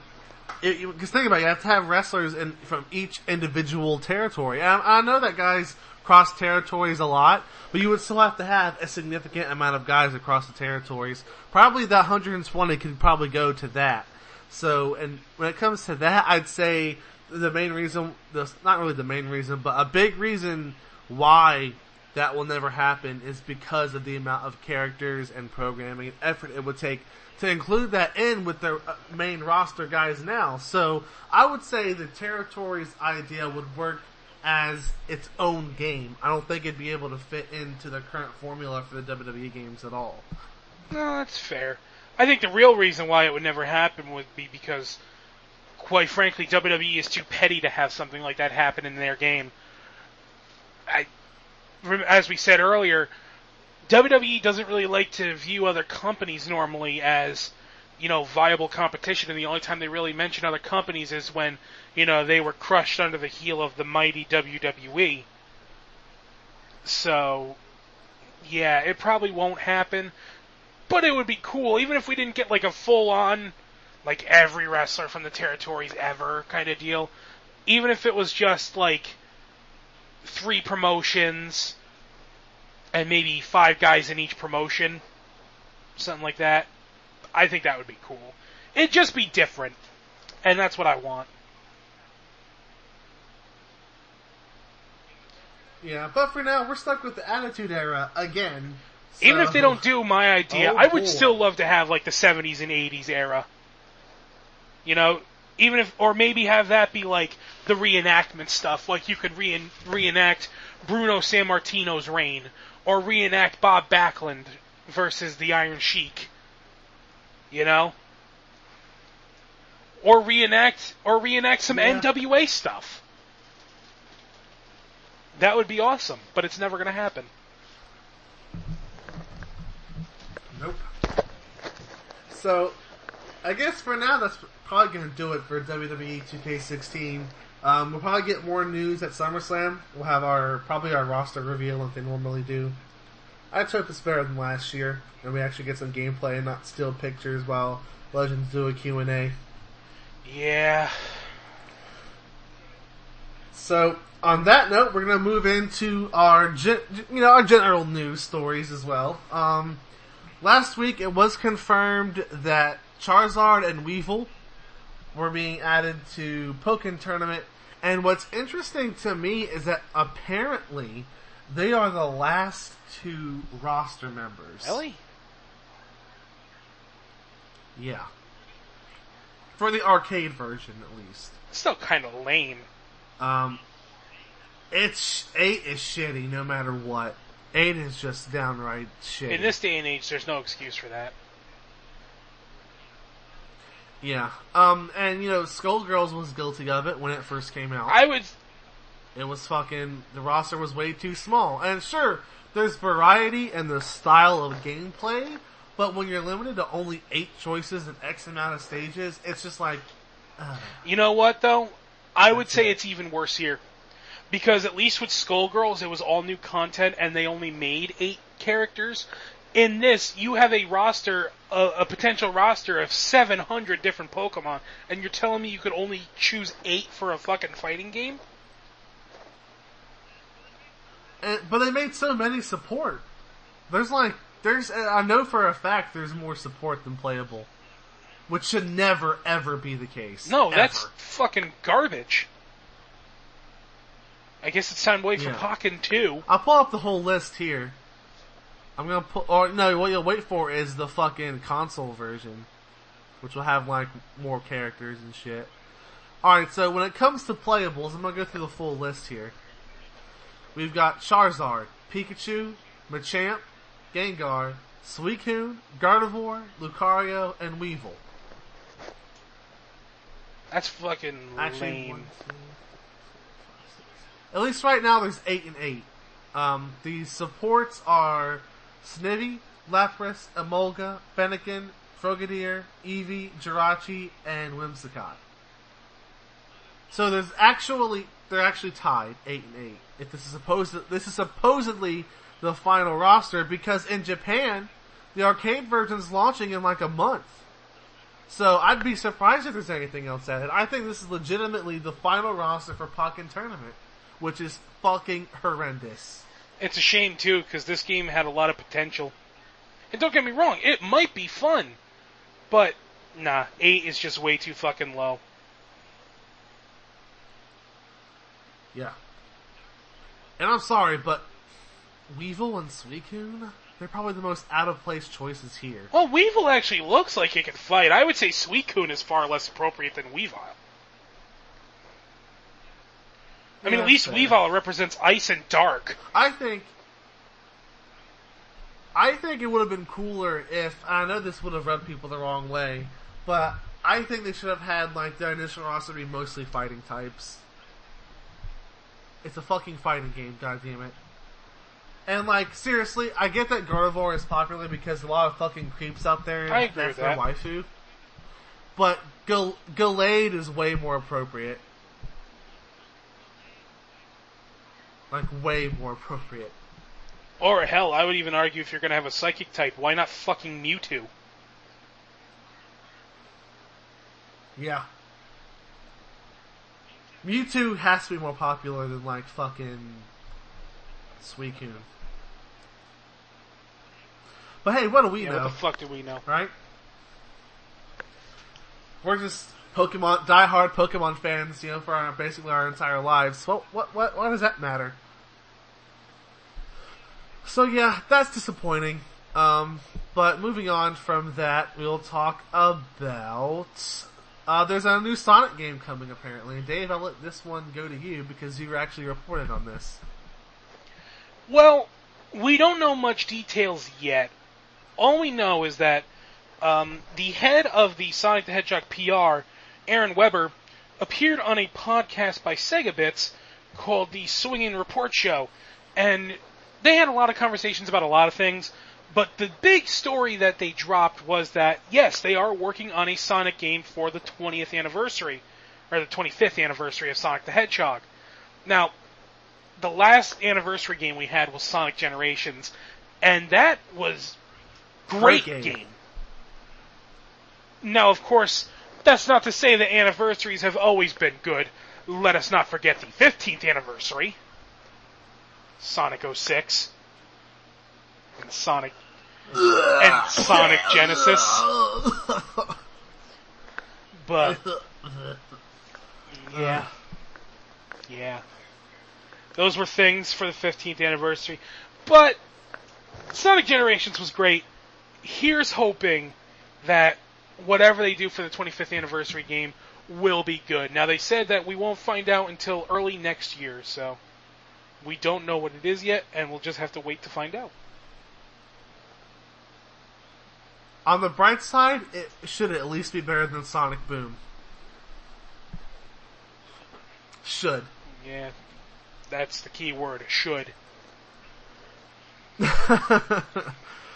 because think about it, you have to have wrestlers from each individual territory. And I know that guys cross territories a lot, but you would still have to have a significant amount of guys across the territories. Probably that 120 could probably go to that. So, and when it comes to that, I'd say the main reason, not really the main reason, but a big reason why that will never happen is because of the amount of characters and programming and effort it would take to include that in with their main roster guys now. So, I would say the territories idea would work as its own game. I don't think it'd be able to fit into the current formula for the WWE games at all. No, that's fair. I think the real reason why it would never happen would be because, quite frankly, WWE is too petty to have something like that happen in their game. As we said earlier, WWE doesn't really like to view other companies normally as, viable competition, and the only time they really mention other companies is when, they were crushed under the heel of the mighty WWE. So, yeah, it probably won't happen. But it would be cool, even if we didn't get like a full-on, like every wrestler from the territories ever kind of deal. Even if it was just like 3 promotions and maybe 5 guys in each promotion, something like that. I think that would be cool. It'd just be different, and that's what I want. Yeah, but for now, we're stuck with the Attitude Era again. So, even if they don't do my idea, I would still love to have like the 70s and 80s era. Even if, or maybe have that be like the reenactment stuff. Like you could reenact Bruno Sammartino's reign, or reenact Bob Backlund versus the Iron Sheik. Or reenact some NWA stuff. That would be awesome, but it's never going to happen. Nope. So, I guess for now that's probably going to do it for WWE 2K16. We'll probably get more news at SummerSlam. We'll have probably our roster reveal like they normally do. I hope it's better than last year, and we actually get some gameplay and not still pictures while Legends do a Q&A. Yeah. So, on that note, we're going to move into our general news stories as well. Last week, it was confirmed that Charizard and Weevil were being added to Pokken Tournament, and what's interesting to me is that apparently they are the last 2 roster members. Really? Yeah. For the arcade version, at least. It's still kind of lame. 8 is shitty no matter what. 8 is just downright shitty. In this day and age, there's no excuse for that. Yeah. And, Skullgirls was guilty of it when it first came out. It was the roster was way too small. And sure, there's variety in the style of gameplay, but when you're limited to only 8 choices and X amount of stages, it's just like... You know what, though? I would say it's even worse here. Because at least with Skullgirls, it was all new content, and they only made 8 characters. In this, you have a potential roster of 700 different Pokemon, and you're telling me you could only choose 8 for a fucking fighting game? But they made so many support. I know for a fact there's more support than playable. Which should never, ever be the case. No, ever. That's fucking garbage. I guess it's time to wait for Pokken 2. I'll pull up the whole list here. I'm gonna what you'll wait for is the fucking console version. Which will have, more characters and shit. Alright, so when it comes to playables, I'm gonna go through the full list here. We've got Charizard, Pikachu, Machamp, Gengar, Suicune, Gardevoir, Lucario, and Weevil. That's fucking Actually, lame. 1, 2, 3, 4, 5, 6. At least right now there's 8 and 8. The supports are Snivy, Lapras, Emolga, Fennekin, Frogadier, Eevee, Jirachi, and Whimsicott. So they're actually tied 8 and 8. If this is supposedly the final roster, because in Japan the arcade version's launching in like a month. So I'd be surprised if there's anything else added. I think this is legitimately the final roster for Pokken Tournament, which is fucking horrendous. It's a shame too, because this game had a lot of potential. And don't get me wrong, it might be fun, but nah, 8 is just way too fucking low. Yeah. And I'm sorry, but Weevil and Suicune, they're probably the most out-of-place choices here. Well, Weevil actually looks like it can fight. I would say Suicune is far less appropriate than Weavile. I mean, at least fair. Weavile represents ice and dark. I think it would have been cooler if, I know this would have rubbed people the wrong way, but I think they should have had, like, their initial roster be mostly fighting types. It's a fucking fighting game, goddammit. And, like, seriously, I get that Gardevoir is popular because a lot of fucking creeps out there, I agree that's with their that. waifu. But Gallade is way more appropriate. Like, way more appropriate. Or hell, I would even argue if you're gonna have a psychic type, why not fucking Mewtwo? Yeah. Mewtwo has to be more popular than, like, fucking Suicune. But hey, what do we know? What the fuck do we know? Right? We're just diehard Pokemon fans, for basically our entire lives. What does that matter? So yeah, that's disappointing. But moving on from that, we'll talk about... there's a new Sonic game coming, apparently. And Dave, I'll let this one go to you, because you actually reported on this. Well, we don't know much details yet. All we know is that the head of the Sonic the Hedgehog PR, Aaron Weber, appeared on a podcast by Segabits called the Swingin' Report Show. And they had a lot of conversations about a lot of things, but the big story that they dropped was that, yes, they are working on a Sonic game for the 20th anniversary, or the 25th anniversary of Sonic the Hedgehog. Now, the last anniversary game we had was Sonic Generations, and that was great game. Now, of course, that's not to say that anniversaries have always been good. Let us not forget the 15th anniversary. Sonic 06. And Sonic Genesis. But yeah. Those were things for the 15th anniversary. But Sonic Generations was great. Here's hoping that whatever they do for the 25th anniversary game will be good. Now, they said that we won't find out until early next year, so we don't know what it is yet, and we'll just have to wait to find out. On the bright side, it should at least be better than Sonic Boom. Should. Yeah, that's the key word, should.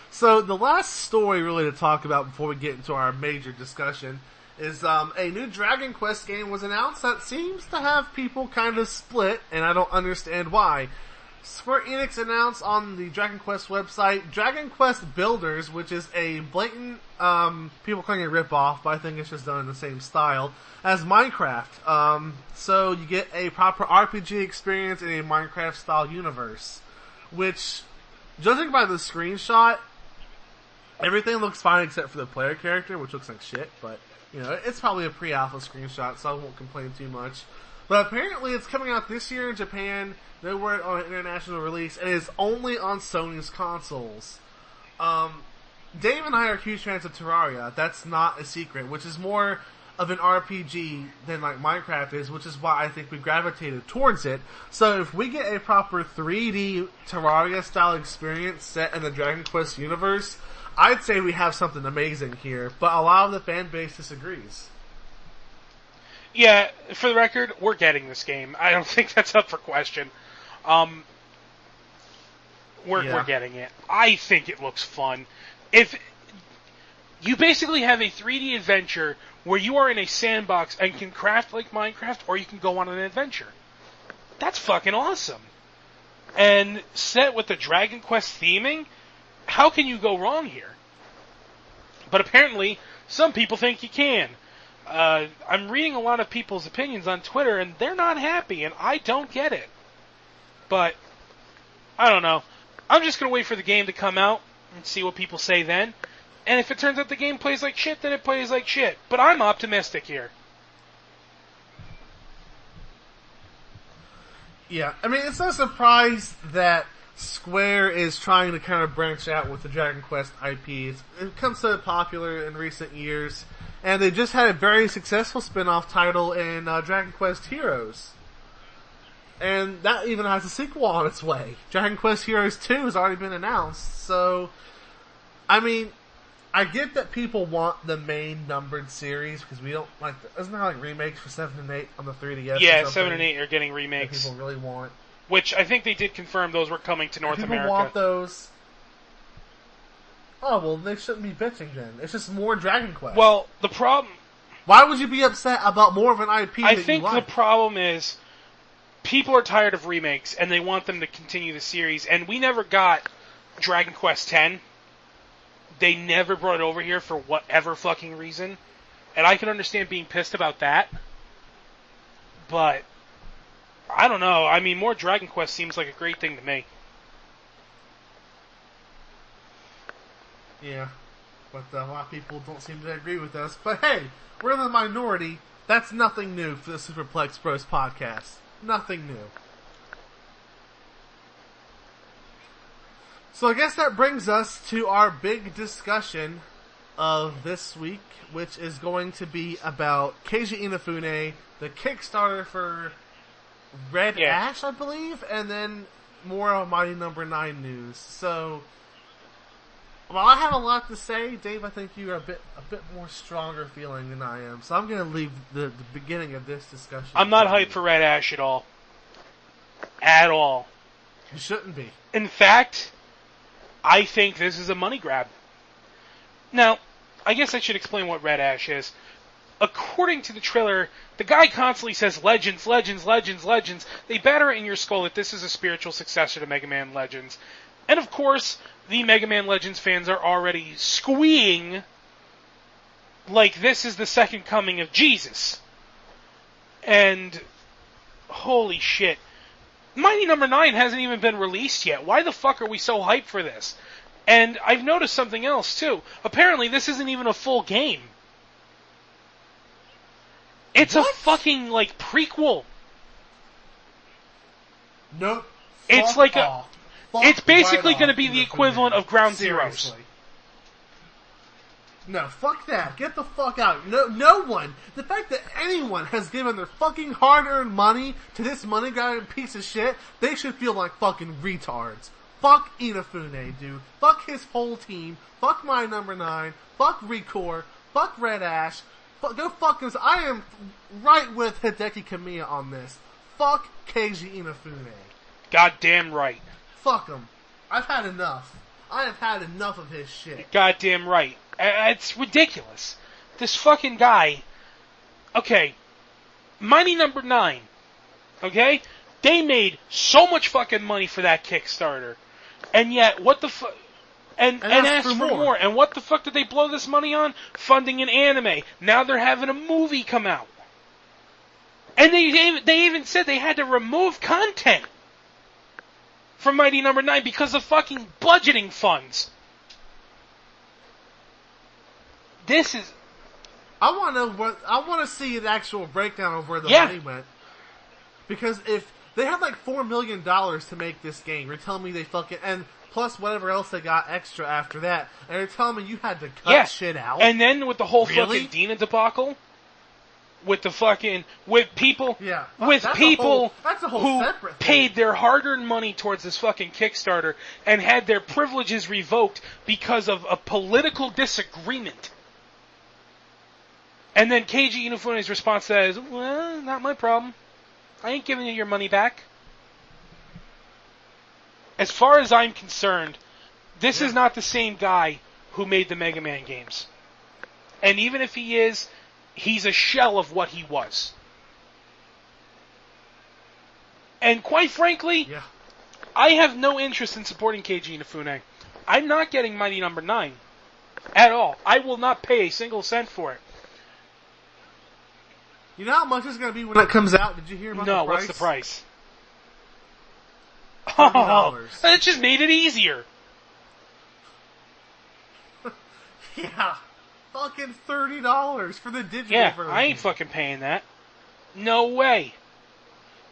So the last story really to talk about before we get into our major discussion is a new Dragon Quest game was announced that seems to have people kind of split, and I don't understand why. Square Enix announced on the Dragon Quest website Dragon Quest Builders, which is a blatant, people calling it rip-off, but I think it's just done in the same style as Minecraft. So you get a proper RPG experience in a Minecraft-style universe, which, judging by the screenshot, everything looks fine except for the player character, which looks like shit, but, it's probably a pre-alpha screenshot, so I won't complain too much. But apparently it's coming out this year in Japan, no word on an international release, and it's only on Sony's consoles. Dave and I are huge fans of Terraria. That's not a secret, which is more of an RPG than like Minecraft is, which is why I think we gravitated towards it. So if we get a proper 3D Terraria style experience set in the Dragon Quest universe, I'd say we have something amazing here, but a lot of the fan base disagrees. Yeah, for the record, we're getting this game. I don't think that's up for question. We're getting it. I think it looks fun. If you basically have a 3D adventure where you are in a sandbox and can craft like Minecraft, or you can go on an adventure. That's fucking awesome. And set with the Dragon Quest theming, how can you go wrong here? But apparently, some people think you can. I'm reading a lot of people's opinions on Twitter, and they're not happy, and I don't get it. But, I don't know. I'm just going to wait for the game to come out and see what people say then. And if it turns out the game plays like shit, then it plays like shit. But I'm optimistic here. Yeah, I mean, it's no surprise that Square is trying to kind of branch out with the Dragon Quest IPs. It becomes so popular in recent years, and they just had a very successful spin-off title in Dragon Quest Heroes. And that even has a sequel on its way. Dragon Quest Heroes 2 has already been announced, so... I mean, I get that people want the main numbered series, because we don't like... Isn't there like remakes for 7 and 8 on the 3DS? Yeah, 7 and 8 are getting remakes. That people really want. Which I think they did confirm those were coming to North America. People want those. Oh, well, they shouldn't be bitching then. It's just more Dragon Quest. Well, the problem... Why would you be upset about more of an IP I that think you like? the problem is people are tired of remakes, and they want them to continue the series, and we never got Dragon Quest X. They never brought it over here for whatever fucking reason, and I can understand being pissed about that, but I don't know. I mean, more Dragon Quest seems like a great thing to me. Yeah, but a lot of people don't seem to agree with us. But hey, we're in the minority. That's nothing new for the Superplex Bros podcast. Nothing new. So I guess that brings us to our big discussion of this week, which is going to be about Keiji Inafune, the Kickstarter for Red Ash, I believe, and then more of Mighty Number 9 news. So, while I have a lot to say, Dave, I think you're a bit more stronger feeling than I am. So I'm going to leave the beginning of this discussion. I'm not hyped for Red Ash at all. At all. You shouldn't be. In fact, I think this is a money grab. Now, I guess I should explain what Red Ash is. According to the trailer, the guy constantly says Legends, Legends, Legends, Legends. They batter it in your skull that this is a spiritual successor to Mega Man Legends. And of course, the Mega Man Legends fans are already squeeing like this is the second coming of Jesus. And holy shit. Mighty Number 9 hasn't even been released yet. Why the fuck are we so hyped for this? And I've noticed something else too. Apparently this isn't even a full game. It's a fucking, like, prequel. Nope. It's like it's basically going to be the equivalent of Ground Zeroes. No, fuck that. Get the fuck out. No one. The fact that anyone has given their fucking hard-earned money to this money guy piece of shit, they should feel like fucking retards. Fuck Inafune, dude. Fuck his whole team. Fuck My Number 9. Fuck Recore. Fuck Red Ash. Go fuck us. I am right with Hideki Kamiya on this. Fuck Keiji Inafune. Goddamn right. Fuck him. I've had enough. I have had enough of his shit. Goddamn right. It's ridiculous. This fucking guy. Okay. Mighty Number 9. Okay? They made so much fucking money for that Kickstarter. And yet, what the fuck? And asked for more. And what the fuck did they blow this money on? Funding an anime. Now they're having a movie come out. And they even said they had to remove content from Mighty Number 9 because of fucking budgeting funds. This is... I want to see an actual breakdown of where the money went. Because if they had like $4 million to make this game, you're telling me they fucking... And plus whatever else they got extra after that, and you're telling me you had to cut shit out? And then with the whole fucking Dina debacle, with the fucking with people that's people a whole who separate thing. paid their hard-earned money towards this fucking Kickstarter and had their privileges revoked because of a political disagreement. And then Keiji Inafune's response says, "Well, not my problem. I ain't giving you your money back." As far as I'm concerned, this is not the same guy who made the Mega Man games. And even if he is, he's a shell of what he was. And quite frankly, I have no interest in supporting Keiji Inafune. I'm not getting Mighty Number 9 at all. I will not pay a single cent for it. You know how much it's going to be when it comes out? Did you hear about the price? No, what's the price? $30. Oh, that just made it easier. Yeah. Fucking $30 for the digital version. Yeah, I ain't fucking paying that. No way.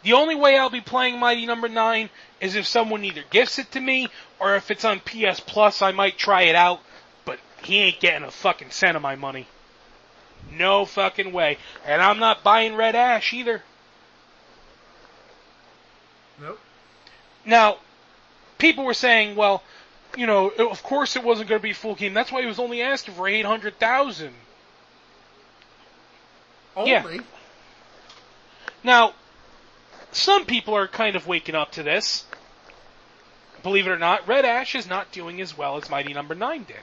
The only way I'll be playing Mighty Number 9 is if someone either gifts it to me, or if it's on PS Plus, I might try it out, but he ain't getting a fucking cent of my money. No fucking way. And I'm not buying Red Ash either. Nope. Now, people were saying, well, you know, of course it wasn't going to be a full game. That's why he was only asking for $800,000. Only? Yeah. Now, some people are kind of waking up to this. Believe it or not, Red Ash is not doing as well as Mighty Number 9 did.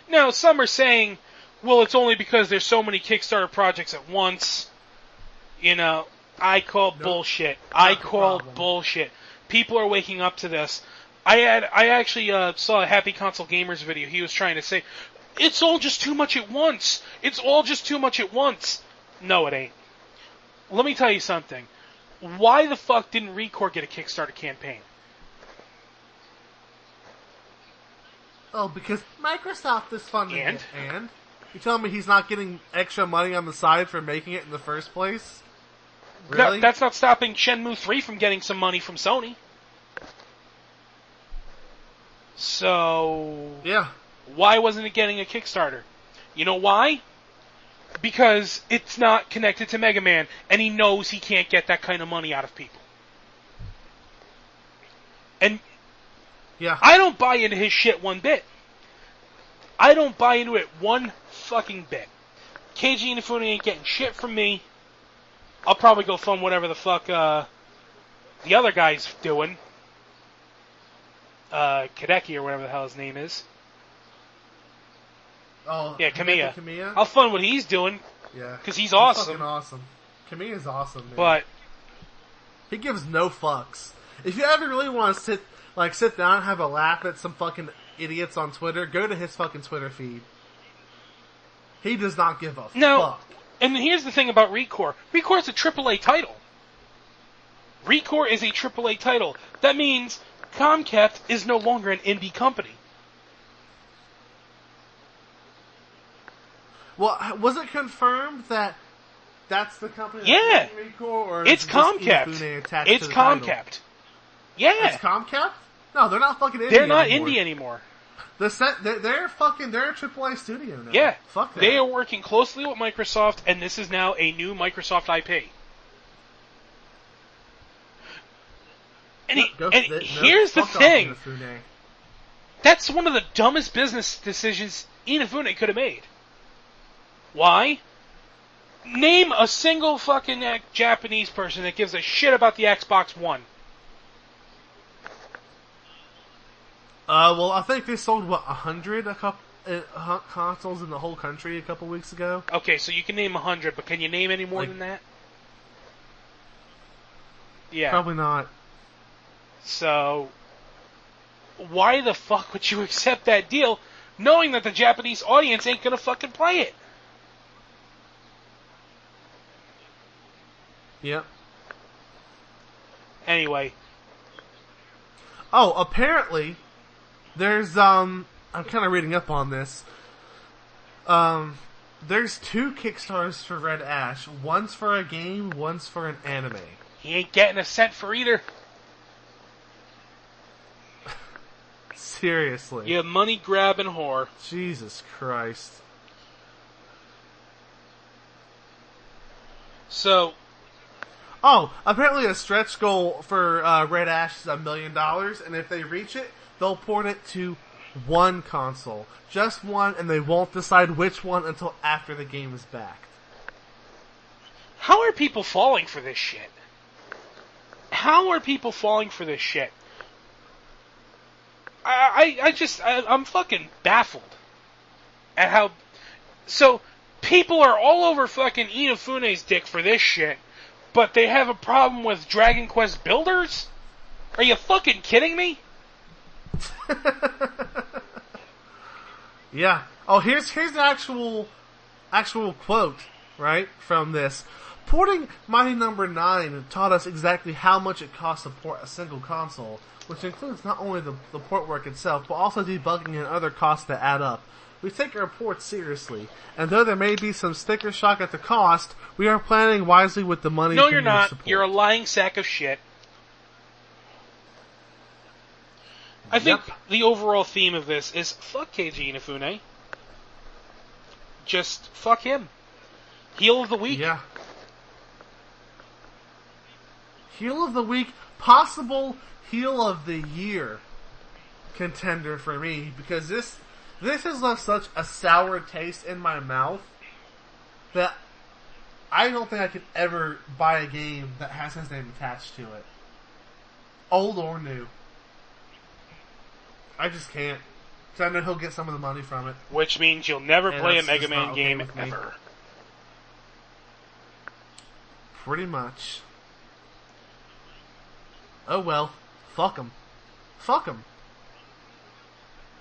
Now, some are saying, well, it's only because there's so many Kickstarter projects at once. You know, I call bullshit. I call bullshit. People are waking up to this. I actually saw a Happy Console Gamers video. He was trying to say, it's all just too much at once. It's all just too much at once. No, it ain't. Let me tell you something. Why the fuck didn't Recore get a Kickstarter campaign? Oh, because Microsoft is funding And? it. And? You telling me he's not getting extra money on the side for making it in the first place? Really? That's not stopping Shenmue 3 from getting some money from Sony. So... yeah. Why wasn't it getting a Kickstarter? You know why? Because it's not connected to Mega Man, and he knows he can't get that kind of money out of people. And yeah, I don't buy into his shit one bit. I don't buy into it one fucking bit. Keiji Inafune ain't getting shit from me. I'll probably go fund whatever the fuck the other guy's doing. Kadeki or whatever the hell his name is. Oh, yeah, Kamiya. Kamiya? I'll fund what he's doing. Yeah. Because he's awesome. Fucking awesome. Kamiya's awesome, man. But he gives no fucks. If you ever really want to sit down and have a laugh at some fucking idiots on Twitter, go to his fucking Twitter feed. He does not give a fuck. And here's the thing about Recore. Recore is a AAA title. Recore is a AAA title. That means Comcast is no longer an indie company. Well, was it confirmed that that's the company Yeah. that's making Recore, or it's Comcast. It's Comcast. Yeah. It's Comcast? No, they're not fucking indie They're not anymore. indie anymore. They're a AAA studio now. Yeah. Fuck that. They are working closely with Microsoft, and this is now a new Microsoft IP. And, here's the thing. That's one of the dumbest business decisions Inafune could have made. Why? Name a single fucking Japanese person that gives a shit about the Xbox One. Well, I think they sold, 100 consoles in the whole country a couple weeks ago? Okay, so you can name 100, but can you name any more than that? Yeah. Probably not. So, why the fuck would you accept that deal, knowing that the Japanese audience ain't gonna fucking play it? Yep. Anyway. Oh, apparently, there's, I'm kind of reading up on this. There's 2 Kickstarters for Red Ash. One's for a game, one's for an anime. He ain't getting a cent for either. Seriously. You money-grabbing whore. Jesus Christ. So, Oh, apparently a stretch goal for Red Ash is $1 million, and if they reach it, they'll port it to one console. Just one, and they won't decide which one until after the game is backed. how are people falling for this shit? How are people falling for this shit? I'm fucking baffled at how... So, people are all over fucking Inafune's dick for this shit, but they have a problem with Dragon Quest Builders? Are you fucking kidding me? Yeah. Oh, here's the actual quote, right, from this. Porting Mighty Number 9 taught us exactly how much it costs to port a single console, which includes not only the port work itself, but also debugging and other costs that add up. We take our ports seriously, and though there may be some sticker shock at the cost, we are planning wisely with the money. No, you're not. Support. You're a lying sack of shit. I think the overall theme of this is fuck Keiji Inafune. Just fuck him. Heel of the week. Yeah. Heel of the week, possible heel of the year contender for me, because this has left such a sour taste in my mouth that I don't think I could ever buy a game that has his name attached to it. Old or new. I just can't. Because I know he'll get some of the money from it. Which means you'll never And play a that's Mega just Man not okay game with me. ever. Pretty much. Oh well. Fuck him. Fuck him.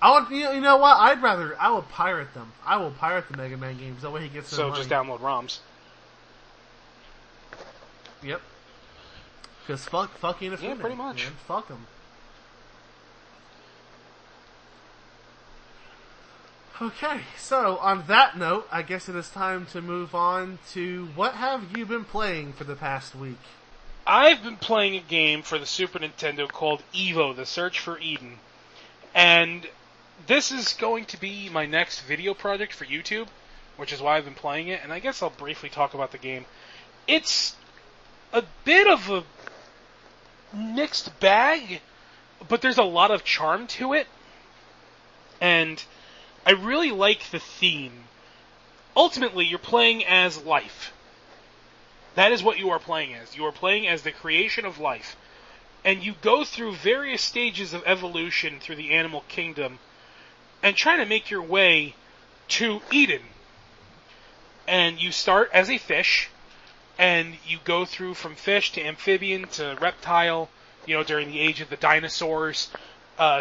I would, you know what? I would pirate them. I will pirate the Mega Man games. That way he gets some money. So just download ROMs. Yep. Because fuck Inafune. Yeah, pretty much. Man. Fuck him. Okay, so on that note, I guess it is time to move on to what have you been playing for the past week? I've been playing a game for the Super Nintendo called Evo, The Search for Eden. And this is going to be my next video project for YouTube, which is why I've been playing it, and I guess I'll briefly talk about the game. It's a bit of a mixed bag, but there's a lot of charm to it, and I really like the theme. Ultimately, you're playing as life. That is what you are playing as. You are playing as the creation of life. And you go through various stages of evolution through the animal kingdom and try to make your way to Eden. And you start as a fish, and you go through from fish to amphibian to reptile, during the age of the dinosaurs,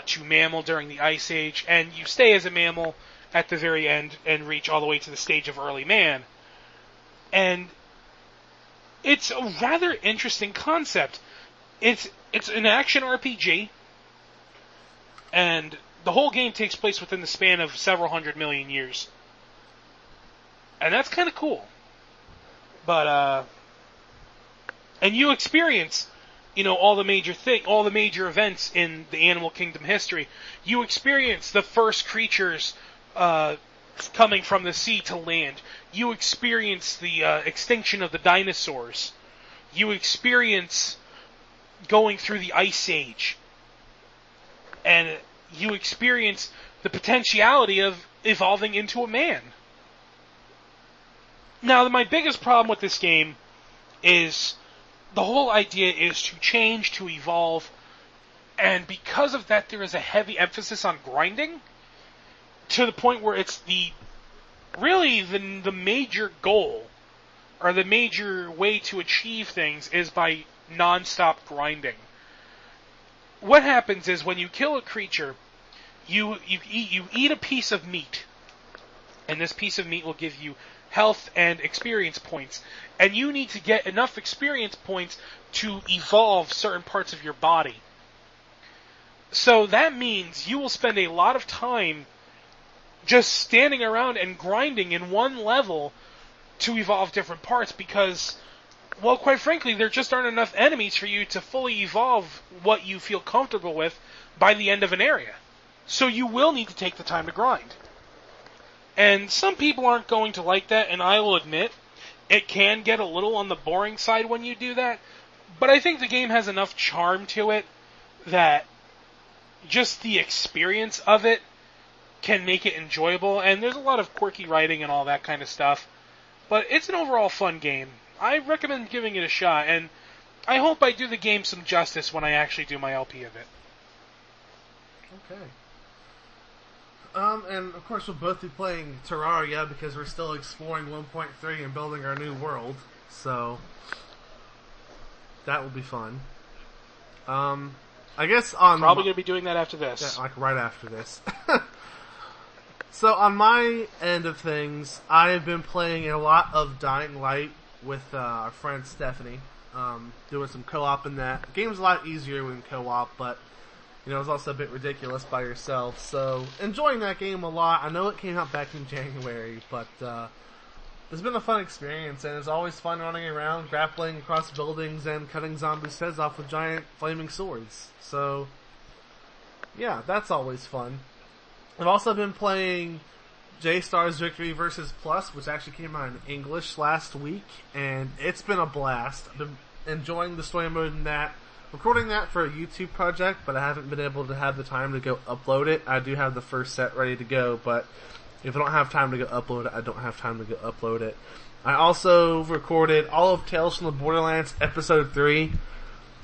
to mammal during the Ice Age, and you stay as a mammal at the very end and reach all the way to the stage of early man. And it's a rather interesting concept. It's an action RPG, and the whole game takes place within the span of several 100 million years. And that's kind of cool. But, and you experience, all the major events in the animal kingdom history. You experience the first creatures, coming from the sea to land. You experience the, extinction of the dinosaurs. You experience going through the Ice Age. And you experience the potentiality of evolving into a man. Now, my biggest problem with this game is the whole idea is to change, to evolve, and because of that, there is a heavy emphasis on grinding, to the point where it's the major goal, or the major way to achieve things is by non-stop grinding. What happens is when you kill a creature, you eat a piece of meat, and this piece of meat will give you health and experience points, and you need to get enough experience points to evolve certain parts of your body. So that means you will spend a lot of time just standing around and grinding in one level to evolve different parts because, well, quite frankly, there just aren't enough enemies for you to fully evolve what you feel comfortable with by the end of an area. So you will need to take the time to grind. And some people aren't going to like that, and I will admit, it can get a little on the boring side when you do that, but I think the game has enough charm to it that just the experience of it can make it enjoyable, and there's a lot of quirky writing and all that kind of stuff, but it's an overall fun game. I recommend giving it a shot, and I hope I do the game some justice when I actually do my LP of it. Okay. And of course we'll both be playing Terraria because we're still exploring 1.3 and building our new world, so that will be fun. I guess on... Probably going to be doing that after this. Yeah, like right after this. So on my end of things, I've been playing a lot of Dying Light with our friend Stephanie, doing some co-op in that. The game's a lot easier when co-op, but you know, it's also a bit ridiculous by yourself. So enjoying that game a lot. I know it came out back in January, but it's been a fun experience, and it's always fun running around, grappling across buildings, and cutting zombies' heads off with giant flaming swords. So yeah, that's always fun. I've also been playing J-Star's Victory vs. Plus, which actually came out in English last week, and it's been a blast. I've been enjoying the story mode in that. Recording that for a YouTube project, but I haven't been able to have the time to go upload it. I do have the first set ready to go, but if I don't have time to go upload it, I don't have time to go upload it. I also recorded all of Tales from the Borderlands Episode 3,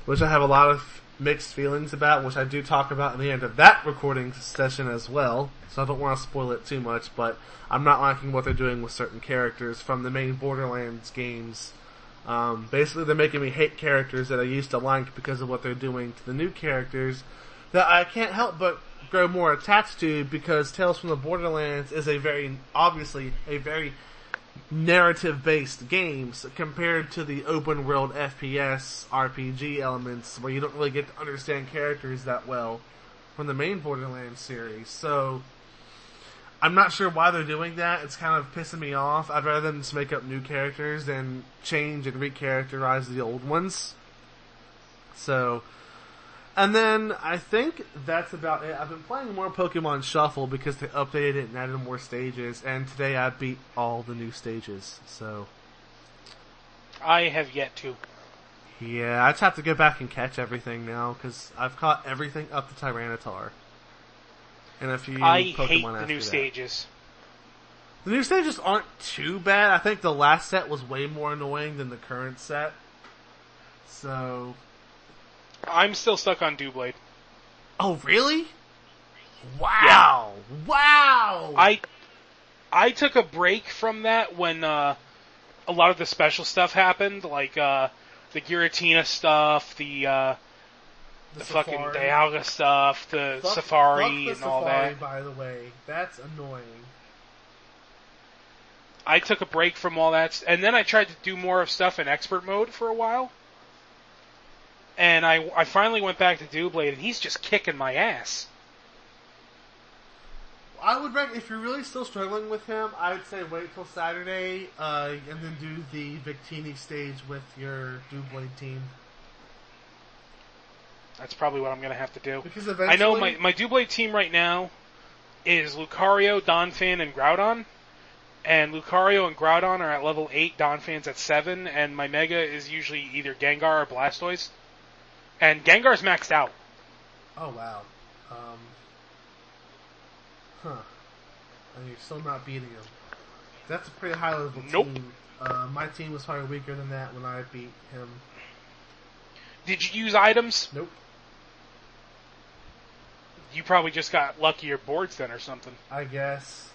which I have a lot of mixed feelings about, which I do talk about in the end of that recording session as well, so I don't want to spoil it too much, but I'm not liking what they're doing with certain characters from the main Borderlands games. Basically, they're making me hate characters that I used to like because of what they're doing to the new characters that I can't help but grow more attached to, because Tales from the Borderlands is obviously a very narrative-based games compared to the open-world FPS RPG elements where you don't really get to understand characters that well from the main Borderlands series. So I'm not sure why they're doing that. It's kind of pissing me off. I'd rather them just make up new characters than change and recharacterize the old ones. So, and then I think that's about it. I've been playing more Pokemon Shuffle because they updated it and added more stages, and today I beat all the new stages, so... I have yet to. Yeah, I just have to go back and catch everything now, because I've caught everything up to Tyranitar. And a few I Pokemon hate after the new that. stages. The new stages aren't too bad. I think the last set was way more annoying than the current set. So... I'm still stuck on Doublade. Oh, really? Wow! Yeah. Wow! I took a break from that when a lot of the special stuff happened, like the Giratina stuff, the fucking Dialga stuff, the Safari and all Safari, that. By the way, that's annoying. I took a break from all that, and then I tried to do more of stuff in expert mode for a while. And I finally went back to Doublade, and he's just kicking my ass. I would recommend, if you're really still struggling with him, I would say wait till Saturday, and then do the Victini stage with your Doublade team. That's probably what I'm going to have to do. Because eventually... I know my Doublade team right now is Lucario, Donphan, and Groudon. And Lucario and Groudon are at level 8, Donphan's at 7, and my Mega is usually either Gengar or Blastoise. And Gengar's maxed out. Oh, wow. And you're still not beating him. That's a pretty high level team. My team was probably weaker than that when I beat him. Did you use items? Nope. You probably just got luckier boards then or something. I guess.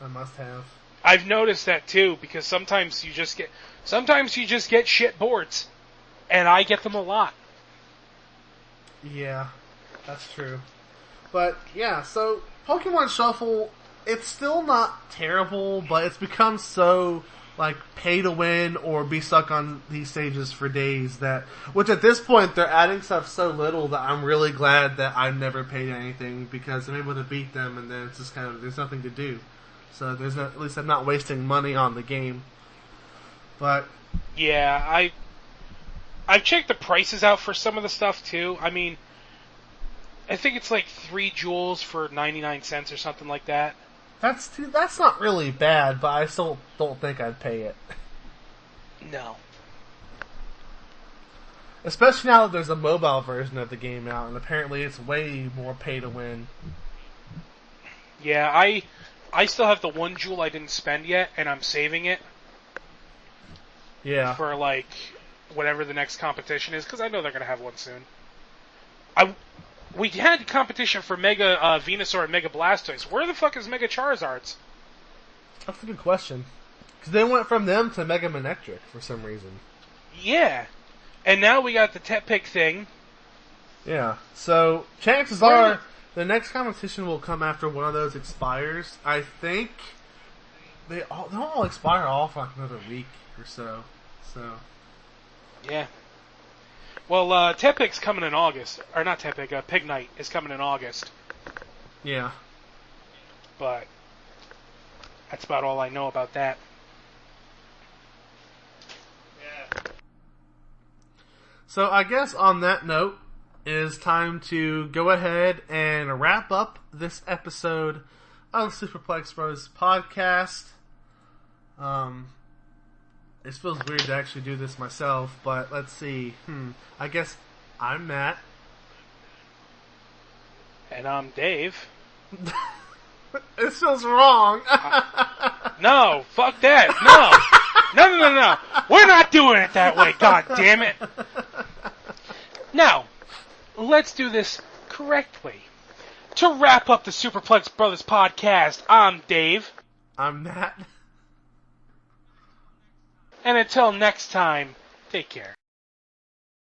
I must have. I've noticed that too, because sometimes you just get shit boards. And I get them a lot. Yeah, that's true. But, yeah, so Pokemon Shuffle, it's still not terrible, but it's become so, like, pay to win or be stuck on these stages for days that, which at this point, they're adding stuff so little that I'm really glad that I never paid anything, because I'm able to beat them and then it's just kind of, there's nothing to do. So at least I'm not wasting money on the game. But... yeah, I've checked the prices out for some of the stuff, too. I mean, I think it's like 3 jewels for 99 cents or something like that. That's not really bad, but I still don't think I'd pay it. No. Especially now that there's a mobile version of the game out, and apparently it's way more pay to win. Yeah, I still have the one jewel I didn't spend yet, and I'm saving it. Yeah. For, like, whatever the next competition is, because I know they're going to have one soon. We had competition for Mega Venusaur and Mega Blastoise. Where the fuck is Mega Charizards? That's a good question. Because they went from them to Mega Manectric for some reason. Yeah. And now we got the Tepig thing. Yeah. So, chances are the next competition will come after one of those expires. I think they'll all expire all for like another week or so. So. Yeah. Well, Tepig's coming in August. Or not Tepig, Pignite is coming in August. Yeah. But that's about all I know about that. Yeah. So I guess on that note, it is time to go ahead and wrap up this episode of Superplex Bros podcast. It feels weird to actually do this myself, but let's see. I guess I'm Matt. And I'm Dave. This feels wrong. No, fuck that. No. We're not doing it that way, god damn it. Now, let's do this correctly. To wrap up the Superplex Brothers podcast, I'm Dave. I'm Matt. And until next time, take care.